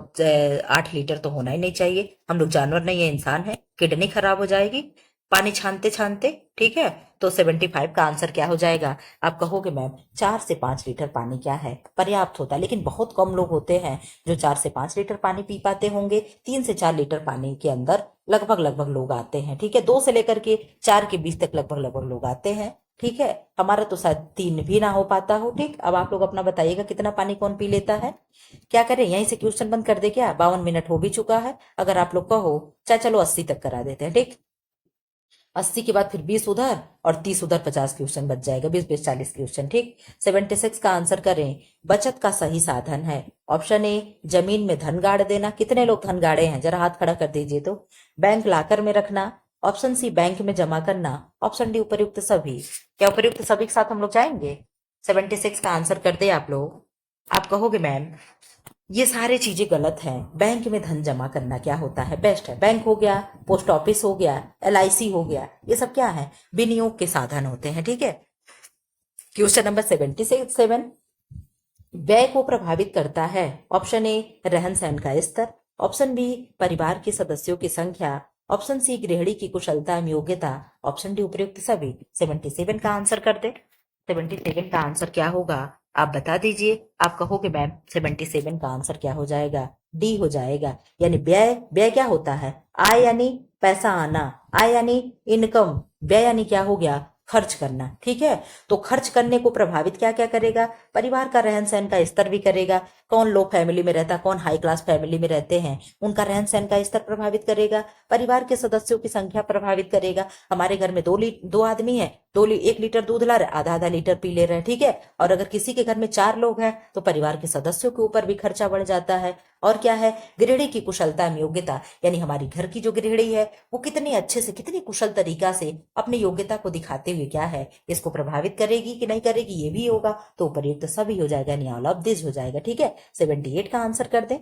8 लीटर तो होना ही नहीं चाहिए, हम लोग जानवर नहीं है, इंसान है, किडनी खराब हो जाएगी पानी छानते छानते। ठीक है, तो 75 का आंसर क्या हो जाएगा? आप कहोगे मैम 4 से 5 लीटर पानी क्या है, पर्याप्त होता है, लेकिन बहुत कम लोग होते हैं जो 4 से 5 लीटर पानी पी पाते होंगे। 3 से 4 लीटर पानी के अंदर लगभग लगभग लोग आते हैं। ठीक है, 2 से लेकर के 4 के बीच तक लगभग लगभग लोग आते हैं। ठीक है, हमारा तो शायद 3 भी ना हो पाता हो। ठीक, अब आप लोग अपना बताइएगा कितना पानी कौन पी लेता है। क्या करें, यहीं से क्वेश्चन बंद कर दे क्या? 52 मिनट हो भी चुका है। अगर आप लोग कहो, चाहे चलो 80 तक करा देते हैं। ठीक, 80 के बाद फिर 20 उधर और 30 उधर, 50 क्वेश्चन बच जाएगा, 20 20 40 क्वेश्चन। ठीक, 76 का आंसर करें। बचत का सही साधन है। ऑप्शन ए जमीन में धन गाड़ देना, कितने लोग धन गाड़े हैं, जरा हाथ खड़ा कर दीजिए तो। बैंक लाकर में रखना, ऑप्शन सी बैंक में जमा करना, ऑप्शन डी उपर्युक्त सभी। क्या उपर्युक्त सभी के साथ हम लोग जाएंगे? 76 का आंसर कर दे आप लोग। आप कहोगे मैम ये सारी चीजें गलत हैं, बैंक में धन जमा करना क्या होता है? बेस्ट है, बैंक हो गया, पोस्ट ऑफिस हो गया, एलआईसी हो गया, ये सब क्या है? विनियोग के साधन होते हैं। ठीक है, क्वेश्चन नंबर 77, व्यय को प्रभावित करता है। ऑप्शन ए रहन सहन का स्तर, ऑप्शन बी परिवार के सदस्यों की संख्या, ऑप्शन सी गृहिणी की कुशलता एवं योग्यता, ऑप्शन डी उपयुक्त सभी। 77 का आंसर कर दे। 77 का आंसर क्या होगा, आप बता दीजिए। आप कहोगे मैम 77 का आंसर क्या हो जाएगा? डी हो जाएगा। यानी व्यय, व्यय क्या होता है? आय यानी पैसा आना, आय यानी इनकम, व्यय यानी क्या हो गया? खर्च करना। ठीक है, तो खर्च करने को प्रभावित क्या क्या करेगा? परिवार का रहन सहन का स्तर भी करेगा। कौन लो फैमिली में रहता, कौन हाई क्लास फैमिली में रहते हैं, उनका रहन सहन का स्तर प्रभावित करेगा। परिवार के सदस्यों की संख्या प्रभावित करेगा। हमारे घर में दो आदमी है, 1 लीटर दूध ला रहे, आधा आधा लीटर पी ले रहे हैं। ठीक है, और अगर किसी के घर में 4 लोग हैं तो परिवार के सदस्यों के ऊपर भी खर्चा बढ़ जाता है। और क्या है? गृहिणी की कुशलता एवं योग्यता, यानी हमारी घर की जो गृहिणी है वो कितनी अच्छे से, कितनी कुशल तरीका से अपनी योग्यता को दिखाते हुए क्या है, इसको प्रभावित करेगी कि नहीं करेगी, ये भी होगा। तो उपयुक्त सभी हो जाएगा, यानी ऑल ऑफ दिस हो जाएगा। ठीक है, 78 का आंसर कर दे।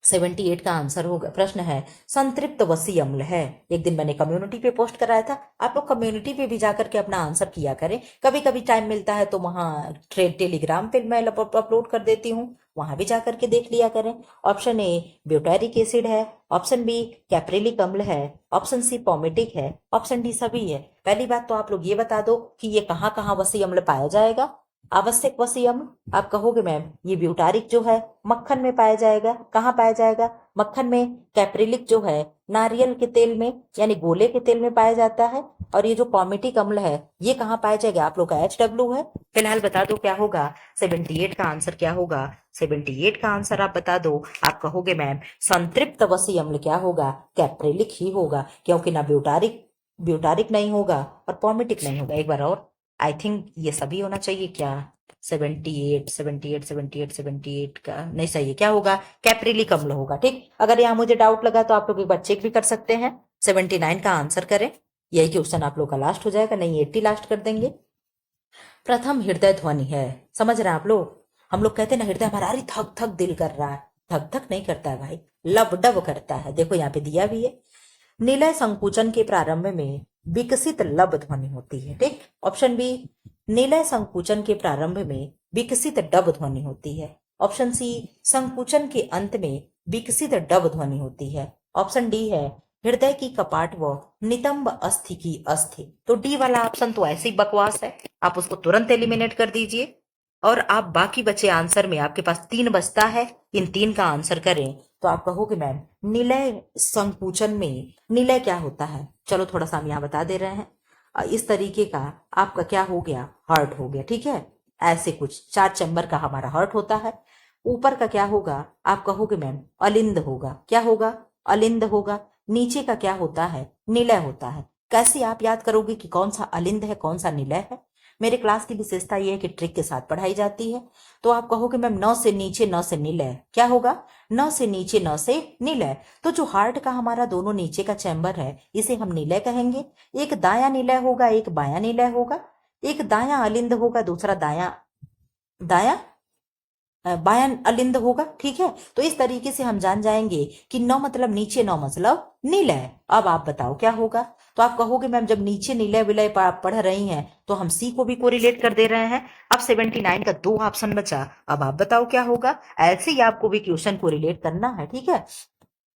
78 का आंसर होगा, प्रश्न है संतृप्त वसी अम्ल है। एक दिन मैंने कम्युनिटी पे पोस्ट कराया था, आप लोग कम्युनिटी पे भी जाकर के अपना आंसर किया करें। कभी कभी टाइम मिलता है तो वहां टेलीग्राम पे मैं अपलोड कर देती हूँ, वहां भी जा करके देख लिया करें। ऑप्शन ए ब्यूटारिक एसिड है, ऑप्शन बी कैप्रिलिक अम्ल है, ऑप्शन सी पॉमेटिक है, ऑप्शन डी सभी है। पहली बात तो आप लोग ये बता दो कि ये कहाँ कहाँ वसी अम्ल पाया जाएगा। आवश्यक वसी अम्ल आप कहोगे मैम ये ब्यूटारिक जो है मक्खन में पाया जाएगा। कहाँ पाया जाएगा? मक्खन में। कैप्रिलिक जो है नारियल के तेल में यानी गोले के तेल में पाया जाता है। और ये जो पॉमेटिक अम्ल है ये कहाँ पाया जाएगा? आप लोग का HW है। फिलहाल बता दो क्या होगा? 78 का आंसर क्या होगा? 78 का आंसर आप बता दो। आप कहोगे मैम संतृप्त वसी अम्ल क्या होगा? कैप्रिलिक ही होगा, क्योंकि ना ब्यूटारिक ब्यूटारिक नहीं होगा और पॉमेटिक नहीं होगा। एक बार और, आई थिंक ये सभी होना चाहिए क्या? 78 78 78 78 का नहीं सही है। क्या होगा? कैप्रिलिक अम्ल होगा। ठीक, अगर यहाँ मुझे डाउट लगा तो आप लोग एक बार चेक भी कर सकते हैं। 79 का आंसर करें। यही क्वेश्चन आप लोग का लास्ट हो जाएगा, नहीं 80 लास्ट कर देंगे। प्रथम हृदय ध्वनि है, समझ रहे हैं आप लोग? हम लोग कहते हैं ना हृदय हमारा अरे धक धक दिल कर रहा है, धक धक नहीं करता है भाई, लब डब करता है। देखो यहाँ पे दिया भी है। निलय संकुचन के प्रारंभ में विकसित लब ध्वनि होती है। ठीक, ऑप्शन बी निलय संकुचन के प्रारंभ में विकसित डब ध्वनि होती है। ऑप्शन सी संकुचन के अंत में विकसित डब ध्वनि होती है। ऑप्शन डी है हृदय की कपाट व नितंब अस्थि की अस्थि। तो डी वाला ऑप्शन तो ऐसे ही बकवास है, आप उसको तुरंत एलिमिनेट कर दीजिए। और आप बाकी बचे आंसर में आपके पास 3 बचता है, इन 3 का आंसर करें तो आप कहोगे मैम निलय संकुचन में निलय क्या होता है। चलो थोड़ा सा हम यहाँ बता दे रहे हैं। इस तरीके का आपका क्या हो गया? हार्ट हो गया। ठीक है, ऐसे कुछ 4 चैम्बर का हमारा हार्ट होता है। ऊपर का क्या होगा? आप कहोगे मैम अलिंद होगा। क्या होगा? अलिंद होगा। नीचे का क्या होता है? निलय होता है। कैसे आप याद करोगे कि कौन सा अलिंद है कौन सा निलय है? मेरे क्लास की विशेषता यह है कि ट्रिक के साथ पढ़ाई जाती है। तो आप कहोगे मैम न से नीचे न से निलय। क्या होगा? न से नीचे न से निलय। तो जो हार्ट का हमारा दोनों नीचे का चैम्बर है इसे हम निलय कहेंगे। एक दाया निलय होगा, एक बाया निलय होगा। एक दाया अलिंद होगा, दूसरा दाया दाया बायां अलिंद होगा। ठीक है, तो इस तरीके से हम जान जाएंगे कि नौ मतलब नीचे, नौ मतलब निलय। अब आप बताओ क्या होगा? तो आप कहोगे मैम जब नीचे निलय विलय पढ़ रही हैं तो हम सी को भी कोरिलेट कर दे रहे हैं। अब 79 का 2 ऑप्शन बचा। अब आप बताओ क्या होगा? ऐसे ही आपको भी क्वेश्चन को रिलेट करना है। ठीक है,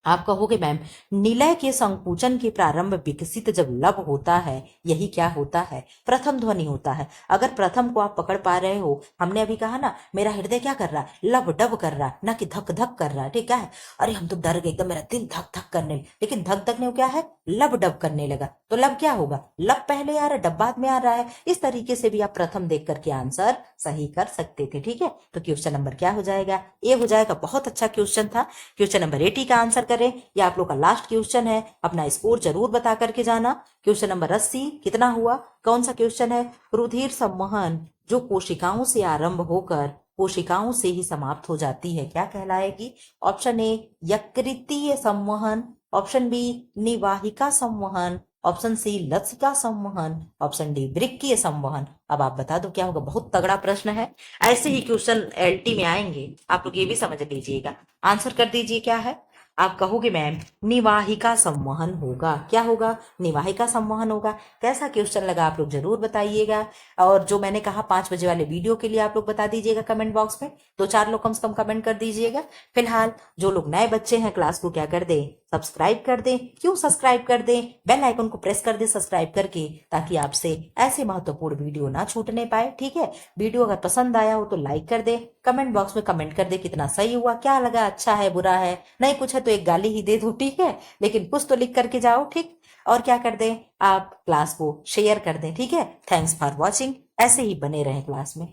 आप कहोगे मैम निलय के संकुचन के प्रारंभ विकसित जब लब होता है यही क्या होता है? प्रथम ध्वनि होता है। अगर प्रथम को आप पकड़ पा रहे हो, हमने अभी कहा ना मेरा हृदय क्या कर रहा है? लब डब कर रहा है, ना कि धक धक कर रहा है। ठीक है, अरे हम तो डर गए एकदम, मेरा दिल धक धक करने, लेकिन धक धक ने क्या है? लब डब करने लगा। तो लब क्या होगा? लब पहले आ रहा है, डब बाद में आ रहा है। इस तरीके से भी आप प्रथम देख करके आंसर सही कर सकते थे। ठीक है, तो क्वेश्चन नंबर क्या हो जाएगा? ए हो जाएगा। बहुत अच्छा क्वेश्चन था। क्वेश्चन नंबर 80 का आंसर करें। यह आप लोग का लास्ट क्वेश्चन है, अपना स्कोर जरूर बता करके जाना। क्वेश्चन नंबर 80 कितना हुआ? कौन सा क्वेश्चन है? रुधिर संवहन जो कोशिकाओं से आरंभ होकर कोशिकाओं से ही समाप्त हो जाती है क्या कहलाएगी? ऑप्शन ए यकृतीय संवहन, ऑप्शन बी निवाहिका संवहन, ऑप्शन सी लसिका संवहन, ऑप्शन डी वृक्कीय संवहन। अब आप बता दो क्या होगा? बहुत तगड़ा प्रश्न है, ऐसे ही क्वेश्चन LT में आएंगे, आप लोग ये भी समझ लीजिएगा। आंसर कर दीजिए क्या है? आप कहोगे मैम निवाहिका संवहन होगा। क्या होगा? निवाहिका संवहन होगा। कैसा क्वेश्चन लगा आप लोग जरूर बताइएगा। और जो मैंने कहा 5 बजे वाले वीडियो के लिए आप लोग बता दीजिएगा कमेंट बॉक्स में, 2-4 लोग कम से कम कमेंट कर दीजिएगा। फिलहाल जो लोग नए बच्चे हैं क्लास को क्या कर दें? सब्सक्राइब कर दें। क्यों सब्सक्राइब कर दें? बेल आइकन को प्रेस कर दें सब्सक्राइब करके, ताकि आपसे ऐसे महत्वपूर्ण वीडियो ना छूटने पाए। ठीक है, वीडियो अगर पसंद आया हो तो लाइक कर दे, कमेंट बॉक्स में कमेंट कर दे कितना सही हुआ, क्या लगा, अच्छा है बुरा है, नहीं कुछ है तो एक गाली ही दे दो। ठीक है, लेकिन कुछ तो लिख करके जाओ। ठीक, और क्या कर दें? आप क्लास को शेयर कर दें। ठीक है, थैंक्स फॉर वॉचिंग। ऐसे ही बने रहें क्लास में।